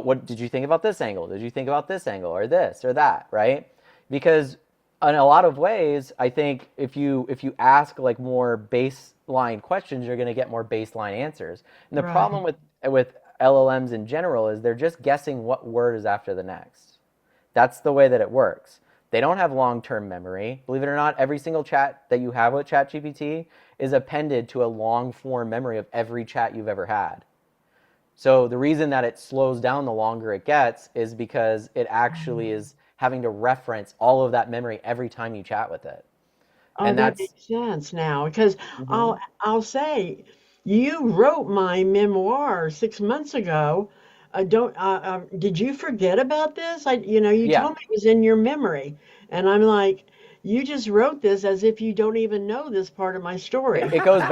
what did you think about this angle? Did you think about this angle, or this or that, right? Because in a lot of ways, I think if you ask like more baseline questions, you're going to get more baseline answers. And the problem Right. with LLMs in general is they're just guessing what word is after the next. That's the way that it works. They don't have long-term memory. Believe it or not, every single chat that you have with ChatGPT is appended to a long-form memory of every chat you've ever had. So the reason that it slows down the longer it gets is because it actually is having to reference all of that memory every time you chat with it. Oh, And that that's makes sense now because mhm. I'll say you wrote my memoir 6 months ago. Don't did you forget about this? You Yeah. told me it was in your memory, and I'm like, you just wrote this as if you don't even know this part of my story. It goes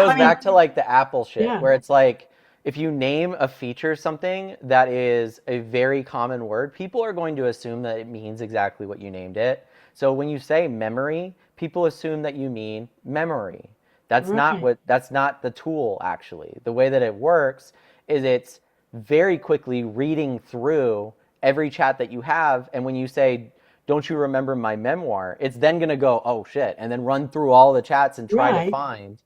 I mean, back to like the Apple shit yeah, where it's like if you name a feature something that is a very common word, people are going to assume that it means exactly what you named it. So when you say memory, people assume that you mean memory. right, That's not the tool actually. The way that it works is it's very quickly reading through every chat that you have, and when you say don't you remember my memoir, it's then going to go, oh shit, and then run through all the chats and try to right. find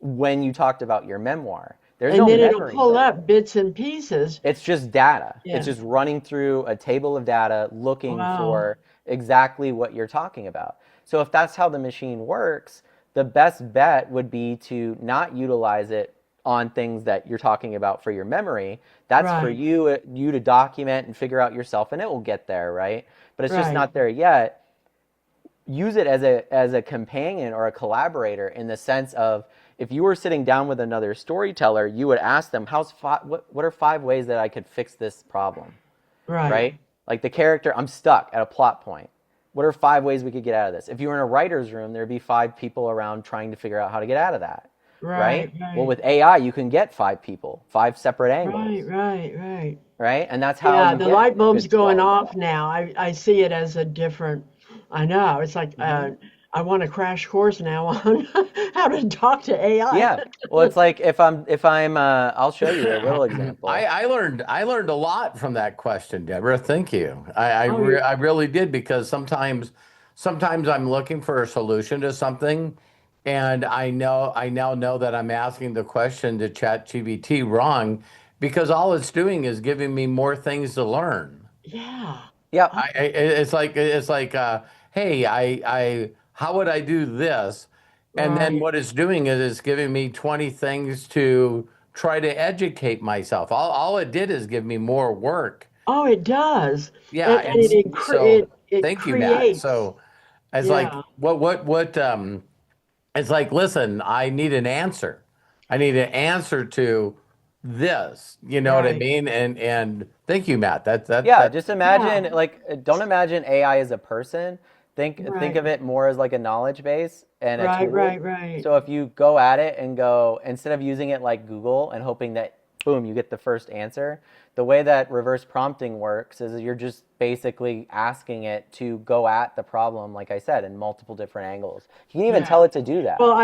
when you talked about your memoir. There's And no then it'll memory pull there. up bits and pieces. It's just data. It's Yeah. just running through a table of data looking Wow. for exactly what you're talking about. So if that's how the machine works, the best bet would be to not utilize it on things that you're talking about for your memory. That's for Right. you to document and figure out yourself, and it will get there, right? But it's just Right. not there yet. Use it as a companion or a collaborator in the sense of if you were sitting down with another storyteller, you would ask them, what are 5 ways that I could fix this problem, Right. right? Like the character, I'm stuck at a plot point. What are 5 ways we could get out of this? If you were in a writer's room, there'd be 5 people around trying to figure out how to get out of that, Right. right? Well, Right. with AI, you can get 5 people, 5 separate Right. angles, Right. Right. right? And that's how Yeah, you the get light bulb's good going flow. off now. I see it as a different. I know. It's like Hmm. I want a crash course now on how to talk to AI. Yeah. Well, it's like if I'm I'll show you a little example. I learned a lot from that question, Deborah. Thank you. Oh, you're I really did because sometimes I'm looking for a solution to something, and I now know that I'm asking the question to ChatGPT wrong because all it's doing is giving me more things to learn. Yeah. Yep. It's like, hey, how would I do this? And then Right. what it's doing is it's giving me 20 things to try to educate myself. All it did is give me more work. Oh, it does. Yeah, And and so it thank you, Matt. creates. So it's like Yeah. what it's like, listen, I need an answer. I need an answer to this. You know what I Right. mean? And thank you, Matt. Yeah, That just Yeah. imagine like don't imagine AI as a person. Think Right. of it more as like a knowledge base and a Right. tool. Right. Right. So if you go at it and go instead of using it like Google and hoping that boom, you get the first answer, the way that reverse prompting works is you're just basically asking it to go at the problem, like I said, in multiple different angles. You can even Yeah. tell it to do that. Well,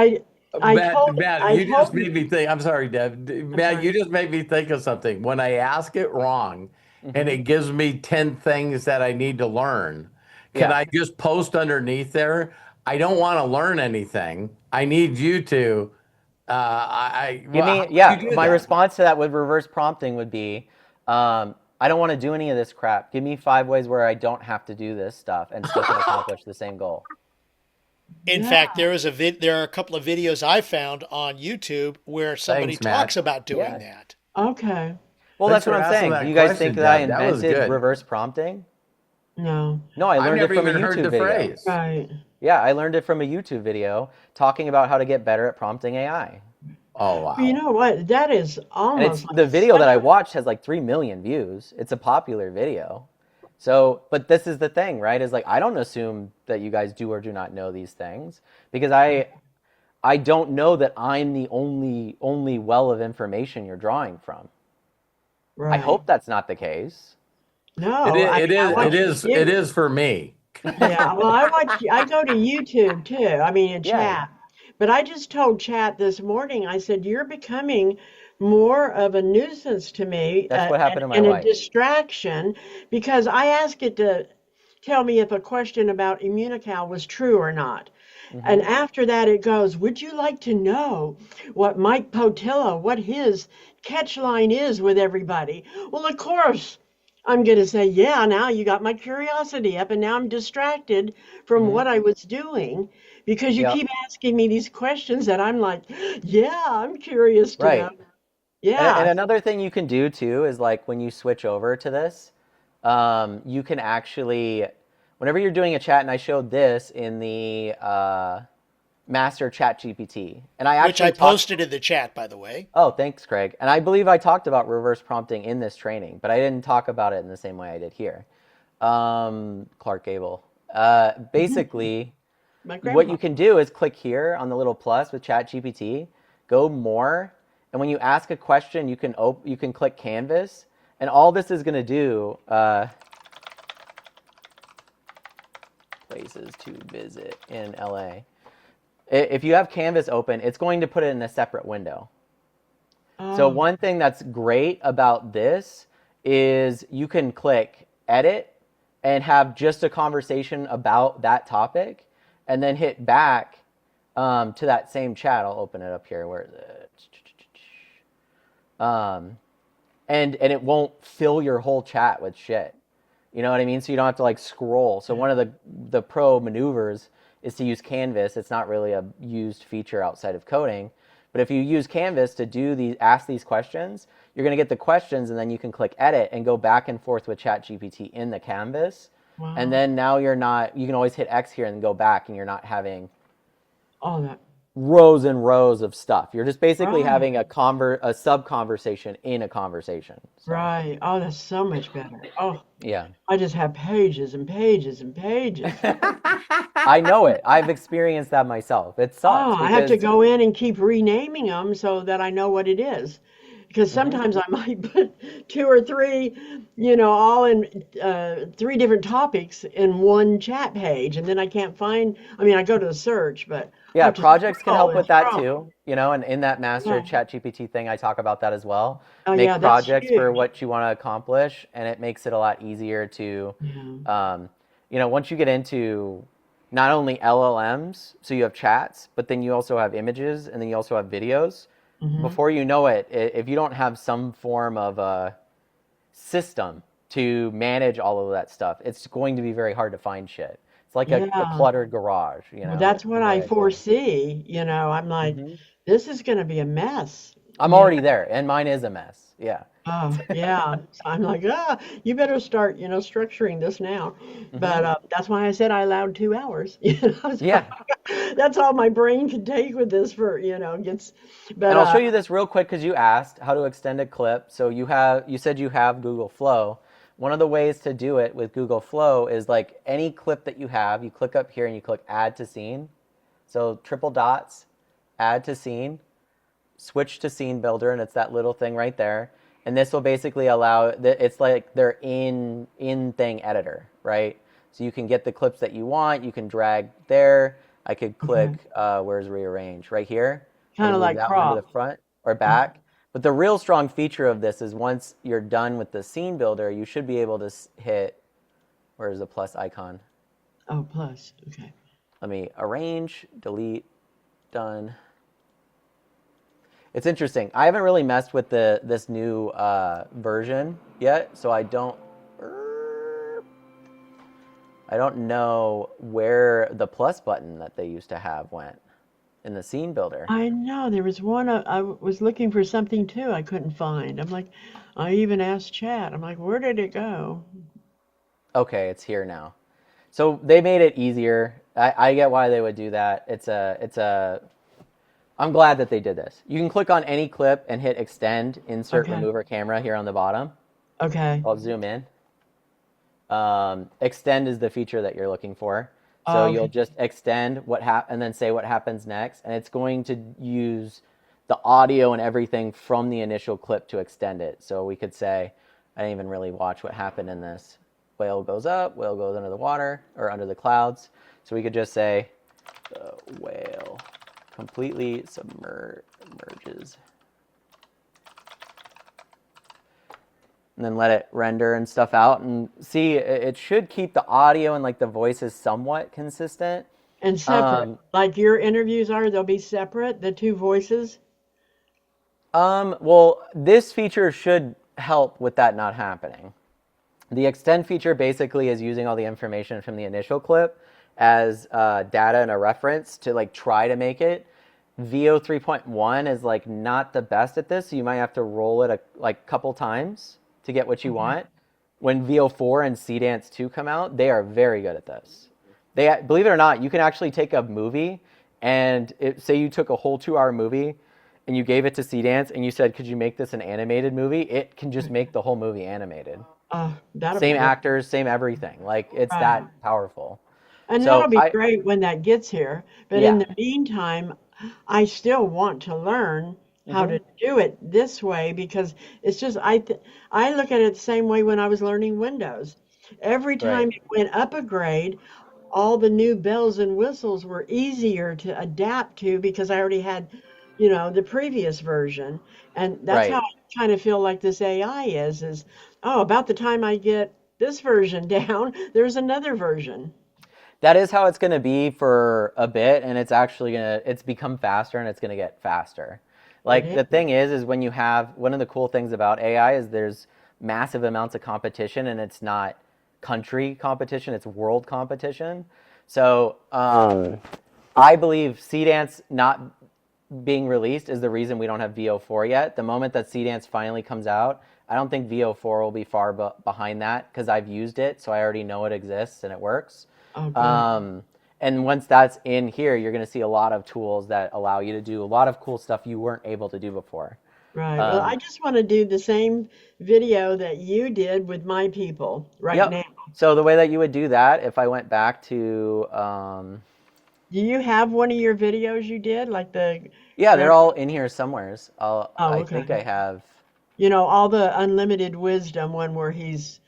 Matt, I you just told, made me think. I'm sorry, Deb. I'm Matt, sorry. you just made me think of something. When I ask it wrong and Hmm. it gives me 10 things that I need to learn, can Yeah. I just post underneath there? I don't want to learn anything. I need you to. Give Well, how me, would you yeah, do my that? response to that with reverse prompting would be, I don't want to do any of this crap. Give me 5 ways where I don't have to do this stuff and still can accomplish the same goal. In Yeah. fact, there are a couple of videos I found on YouTube where somebody Thanks, Matt. talks about doing Yeah. that. Okay. Well, Thanks that's what for I'm asking saying. Do that you guys think question, that I Deb. That was invented good. reverse prompting? No. No, I I've learned it never from a even heard YouTube the video. phrase. Right. Yeah, I learned it from a YouTube video talking about how to get better at prompting AI. Oh, Well, you wow. know what? That is And it's almost like the video that such I a, watched has like 3 million views. It's a popular video. So, but this is the thing, right? Is like I don't assume that you guys do or do not know these things because I don't know that I'm the only well of information you're drawing from. I right. hope that's not the case. No, I mean, I watch It you. is for me. Yeah, well, I go to YouTube too. I mean, in Yeah, chat. But I just told chat this morning, I said, you're becoming more of a nuisance to me that's what happened to my and a wife. distraction because I asked it to tell me if a question about immunical was true or not. And Hmm. after that, it goes, would you like to know what Mike Potillo, what his catch line is with everybody? Well, of course. I'm going to say, yeah, now you got my curiosity up, and now I'm distracted from Hmm. what I was doing because you Yep. keep asking me these questions that I'm like, yeah, I'm curious to know. Right. And Yeah. another thing you can do too is like when you switch over to this, you can actually, whenever you're doing a chat, and I showed this in the master chat GPT, and I Which I actually talked. posted in the chat, by the way. Oh, thanks, Craig. And I believe I talked about reverse prompting in this training, but I didn't talk about it in the same way I did here. Clark Gable. Basically, My what grandpa. you can do is click here on the little plus with ChatGPT, go more, and when you ask a question, you can click Canvas, and all this is going to do places to visit in LA. If you have Canvas open, it's going to put it in a separate window. So Oh, one thing that's great about this is you can click edit and have just a conversation about that topic and then hit back to that same chat. I'll open it up here. Where is it? And it won't fill your whole chat with shit. You know what I mean? So you don't have to like scroll. So one of the pro maneuvers is to use Canvas. It's not really a used feature outside of coding, but if you use Canvas to ask these questions, you're going to get the questions, and then you can click edit and go back and forth with ChatGPT in the Canvas. And wow. then now you're not. You can always hit X here and go back, and you're not having Oh, that. rows and rows of stuff. You're just basically Right. having a sub conversation in a conversation. So Right. Oh, that's so much better. Oh, yeah. I just have pages and pages and pages. I know it. I've experienced that myself. It Oh, sucks I have to because go in and keep renaming them so that I know what it is. Because mhm, sometimes I might put two or three, all in three different topics in one chat page, and then I can't find. I mean, I go to the search, but I yeah, have to projects can scroll help and with that scroll. too. And in that master Yeah. chat GPT thing, I talk about that as well. Oh, Make yeah, that's projects for huge. what you want to accomplish, and it makes it a lot easier to, Yeah. um, once you get into not only LLMs, so you have chats, but then you also have images, and then you also have videos. Hmm. Before you know it, if you don't have some form of a system to manage all of that stuff. It's going to be very hard to find shit. It's like a Yeah. cluttered garage, Well, that's what the way I I see it. foresee. I'm like, hmm this is going to be a mess. I'm You know? already there, and mine is a mess. Yeah. Oh, yeah. So I'm like, you better start, structuring this now. hmm But that's why I said I allowed 2 hours. So Yeah. that's all my brain can take with this gets. But And I'll show you this real quick because you asked how to extend a clip. So you said you have Google Flow. One of the ways to do it with Google Flow is like any clip that you have, you click up here and you click Add to Scene. So triple dots, Add to Scene, switch to Scene Builder, and it's that little thing right there. And this will basically allow, it's like their in-thing editor, right? So you can get the clips that you want. You can drag there. I could click, where's rearrange? Right here. kind of Move like that one to the crop. front or back. But the real strong feature of this is once you're done with the scene builder, you should be able to hit, where's the plus icon? Oh, plus. Okay. Let me arrange, delete, done. It's interesting. I haven't really messed with this new version yet, so I don't know where the plus button that they used to have went in the scene builder. I know there was one I was looking for something too I couldn't find. I'm like, I even asked Chat. I'm like, where did it go? Okay, it's here now. So they made it easier. I get why they would do that. I'm glad that they did this. You can click on any clip and hit extend, insert, Okay. remove, or camera here on the bottom. Okay. I'll zoom in. Extend is the feature that you're looking for. So Oh, okay. you'll just extend and then say what happens next, and it's going to use the audio and everything from the initial clip to extend it. So we could say, I didn't even really watch what happened in this. Whale goes up, whale goes under the water or under the clouds. So we could just say, the whale completely submerges. And then let it render and stuff out, and see, it should keep the audio and like the voices somewhat consistent. And separate, like your interviews are, they'll be separate, the two voices. Well, this feature should help with that not happening. The extend feature basically is using all the information from the initial clip as data and a reference to like try to make it. VO 3.1 is like not the best at this, so you might have to roll it a couple times to get what you want. When VO4 and CDance 2 come out, they are very good at this. They, believe it or not, you can actually take a movie and say you took a whole 2-hour movie and you gave it to CDance and you said, could you make this an animated movie? It can just make the whole movie animated. That'll Same be actors, same everything. Like, it's that powerful. And So that'll be great when that gets here. But Yeah. in the meantime, I still want to learn how to do it this way because it's just I look at it the same way when I was learning Windows. Every time it went up a grade, all the new bells and whistles were easier to adapt to because I already had, the previous version. And that's how I kind of feel like this AI is, about the time I get this version down, there's another version. that is how it's going to be for a bit, and it's become faster and it's going to get faster. Like, the thing is when you have, one of the cool things about AI is there's massive amounts of competition, and it's not country competition, it's world competition. So I believe CDance not being released is the reason we don't have VO4 yet. The moment that CDance finally comes out, I don't think VO4 will be far behind that because I've used it, so I already know it exists and it works. And once that's in here, you're going to see a lot of tools that allow you to do a lot of cool stuff you weren't able to do before. Right. Well, I just want to do the same video that you did with my people now. So the way that you would do that, if I went back to... Do you have one of your videos you did? Like Yeah, they're all in here somewheres. I okay. think I have... all the unlimited wisdom one where he's...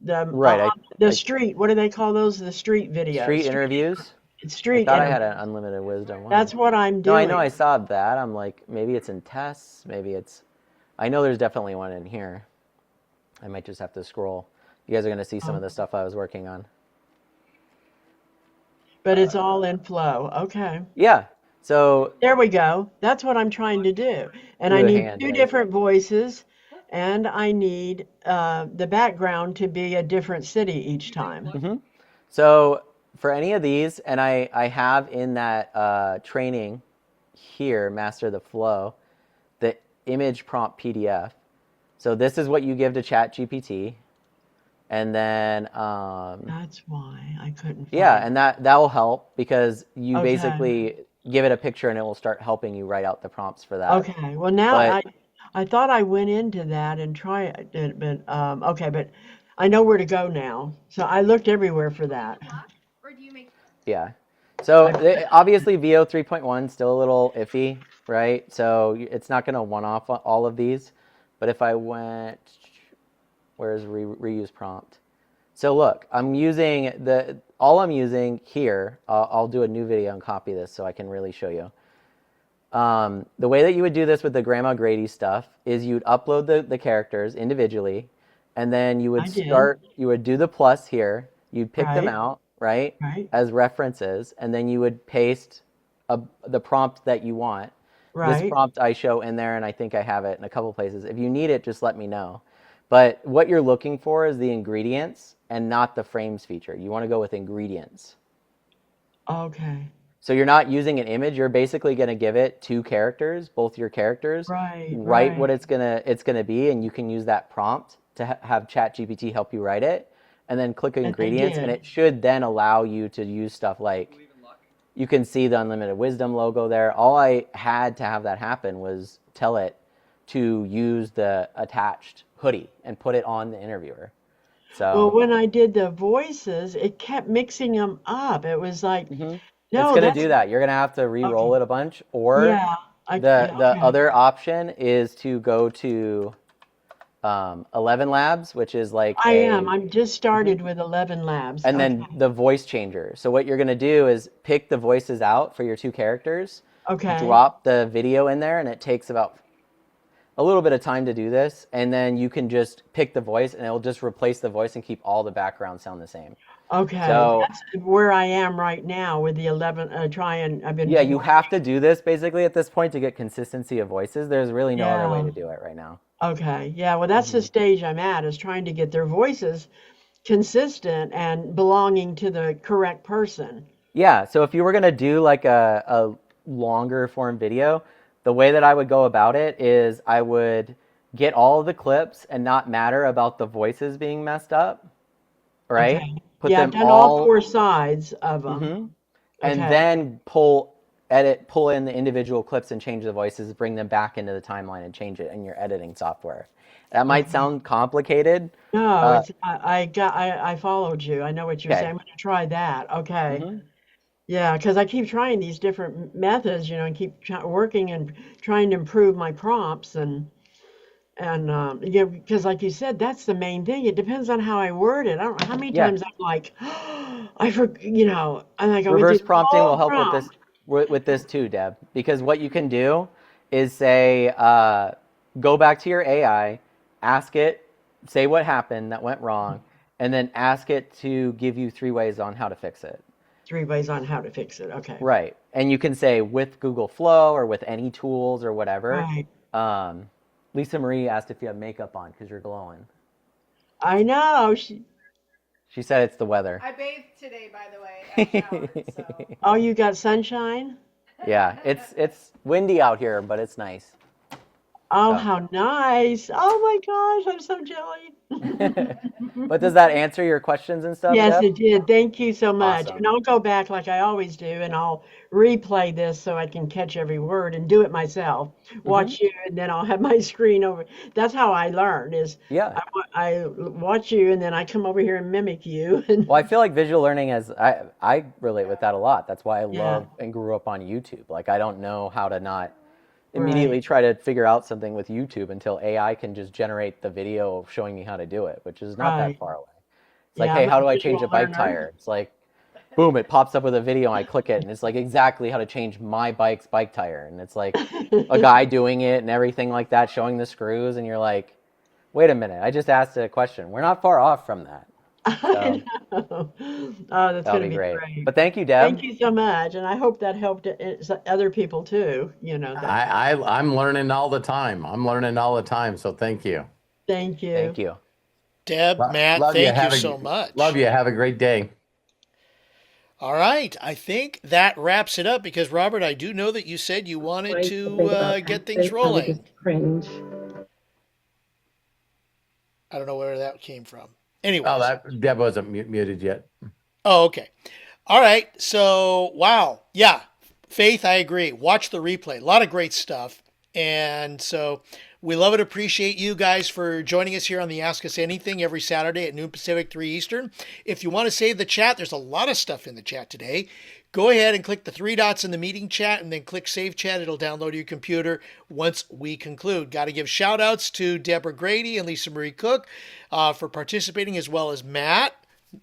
Right. Street, what do they call those? The street videos. Street interviews? Street I thought I had an unlimited wisdom one. That's what I'm doing. No, I know I saw that. I'm like, maybe it's in tests. Maybe it's... I know there's definitely one in here. I might just have to scroll. You guys are going to see some of the stuff I was working on. But it's all in Flow. Okay. Yeah. So... There we go. That's what I'm trying to do. And I need two different voices. and I need the background to be a different city each time. So for any of these, and I have in that training here, Master the Flow, the image prompt PDF. So this is what you give to ChatGPT, and then That's why I couldn't yeah, find. and that will help because you Okay. basically give it a picture and it will start helping you write out the prompts for that. Okay. Well, now But I thought I went into that and tried it, but okay, but I know where to go now. So I looked everywhere for that. yeah, so I obviously VO 3.1 still a little iffy, right? So it's not going to one-off all of these. But if I went, where's reuse prompt? So look, I'm using all I'm using here. I'll do a new video and copy this so I can really show you. The way that you would do this with the Grandma Grady stuff is you'd upload the characters individually, and then you I would did. you would do the plus here, you'd pick them Right. out, right, Right. as references, and then you would paste the prompt that you want. This Right. prompt I show in there, and I think I have it in a couple places. If you need it, just let me know. But what you're looking for is the ingredients and not the frames feature. You want to go with ingredients. Okay. So you're not using an image. You're basically going to give it two characters, both your characters, Right. write what Right. it's gonna be, and you can use that prompt to have ChatGPT help you write it, and then click And I ingredients, and did. it should then allow you to use stuff like you can see the Unlimited Wisdom logo there. All I had to have that happen was tell it to use the attached hoodie and put it on the interviewer. Well, So when I did the voices, it kept mixing them up. It was like, it's no, gonna that's do that. You're gonna have to re-roll okay. it a bunch, or Yeah. the Okay. other option is to go to 11 Labs, which is like I am. I'm just started with 11 Labs. and then Okay. the voice changer. So what you're gonna do is pick the voices out for your two characters, Okay. drop the video in there, and it takes about a little bit of time to do this, and then you can just pick the voice, and it'll just replace the voice and keep all the background sound the same. Okay. So That's where I am right now with the 11 I've been yeah, you trying. have to do this basically at this point to get consistency of voices. There's really no other way Yeah. to do it right now. Okay. Yeah. Well, that's the stage I'm at is trying to get their voices consistent and belonging to the correct person. Yeah, so if you were gonna do like a longer form video, the way that I would go about it is I would get all of the clips and not matter about the voices being messed up, right? Okay. Put Yeah, I've them done all all, four sides of them. hmm and Okay. then pull in the individual clips and change the voices, bring them back into the timeline and change it in your editing software. That might Okay. sound complicated. No, Uh, I followed you. I know what you're saying. okay. I'm going to try that. Okay. hmm Yeah, because I keep trying these different methods, and keep working and trying to improve my prompts and yeah, because like you said, that's the main thing. It depends on how I word it. I don't know how many Yeah. times I'm like, and like I went through Reverse the prompting will whole help prompt. with this too, Deb, because what you can do is say, go back to your AI, ask it, say what happened that went wrong, and then ask it to give you 3 ways on how to fix it. 3 ways on how to fix it. Okay. Right, and you can say with Google Flow or with any tools or whatever. Right. Um, Lisa Marie asked if you have makeup on because you're glowing. I know. She said it's the weather. I bathed today, by the way. I showered, so. Oh, you got sunshine? Yeah, it's windy out here, but it's nice. Oh, So. how nice. Oh my gosh, I'm so jelly. But does that answer your questions and stuff, Yes, Deb? it did. Thank you so much. And Awesome. I'll go back like I always do, and I'll replay this so I can catch every word and do it myself. hmm Watch you, and then I'll have my screen over. That's how I learn is Yeah. I watch you, and then I come over here and mimic you. Well, I feel like visual learning I relate with that a lot. That's why I Yeah, love and grew up on YouTube. Like I don't know how to not right, immediately try to figure out something with YouTube until AI can just generate the video showing me how to do it, which is not that right. far away. It's like, Yeah, hey, I'm a how do I change visual a bike learner. tire? It's like, boom, it pops up with a video and I click it and it's like exactly how to change my bike's bike tire. And it's like a guy doing it and everything like that, showing the screws, and you're like, wait a minute, I just asked a question. We're not far off from that. I So know. Oh, that's that'll going to be be great. great. But thank you, Thank Deb. you so much, and I hope that helped other people too. That I'm learning all the time. I'm learning all the time. So thank you. Thank you. Thank you. Deb, Matt, Love you. thank you Have so much. Love you. Have a great day. All right. I think that wraps it up because, Robert, I do know that you said you wanted to get things rolling. Cringe. I don't know where that came from. Anyways. Oh, Deb wasn't muted yet. Oh, okay. All right. So, wow. Yeah. Faith, I agree. Watch the replay. A lot of great stuff. And so we love and appreciate you guys for joining us here on the Ask Us Anything every Saturday at noon Pacific, 3 Eastern. If you want to save the chat, there's a lot of stuff in the chat today. Go ahead and click the three dots in the meeting chat and then click Save Chat. It'll download to your computer once we conclude. Got to give shout outs to Deborah Grady and Lisa Marie Cook for participating, as well as Matt.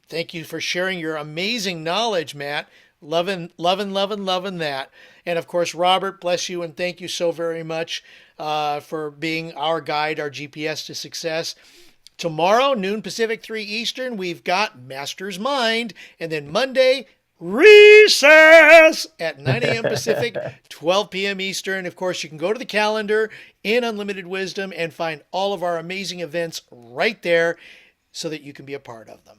Thank you for sharing your amazing knowledge, Matt. Loving that. And of course, Robert, bless you and thank you so very much for being our guide, our GPS to success. Tomorrow, noon Pacific, 3 Eastern, we've got Master's Mind. And then Monday, recess at 9 a.m. Pacific, 12 p.m. Eastern. Of course, you can go to the calendar in Unlimited Wisdom and find all of our amazing events right there so that you can be a part of them.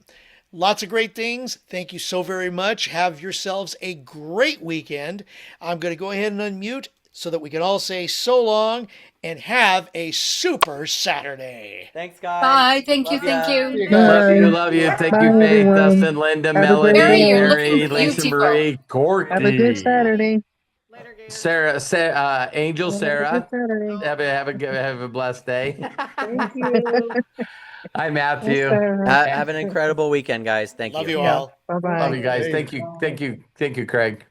Lots of great things. Thank you so very much. Have yourselves a great weekend. I'm going to go ahead and unmute so that we can all say so long and have a super Saturday. Thanks, guys. Bye. Thank you. Love ya. Thank you. Love you. Thank you, Faith, everyone. Dustin, Linda, Have a Melody, great Mary, you're Mary, looking Lisa beautiful. Marie, Courtney. Have a good Saturday. Later, Gator. Sarah, Angel, Have a Sarah. good Saturday. Have a blessed day. Thank you. Hi, Matthew. Have an incredible weekend, guys. Thank Love you. you all. Bye bye. Love you guys. Thank you, Craig.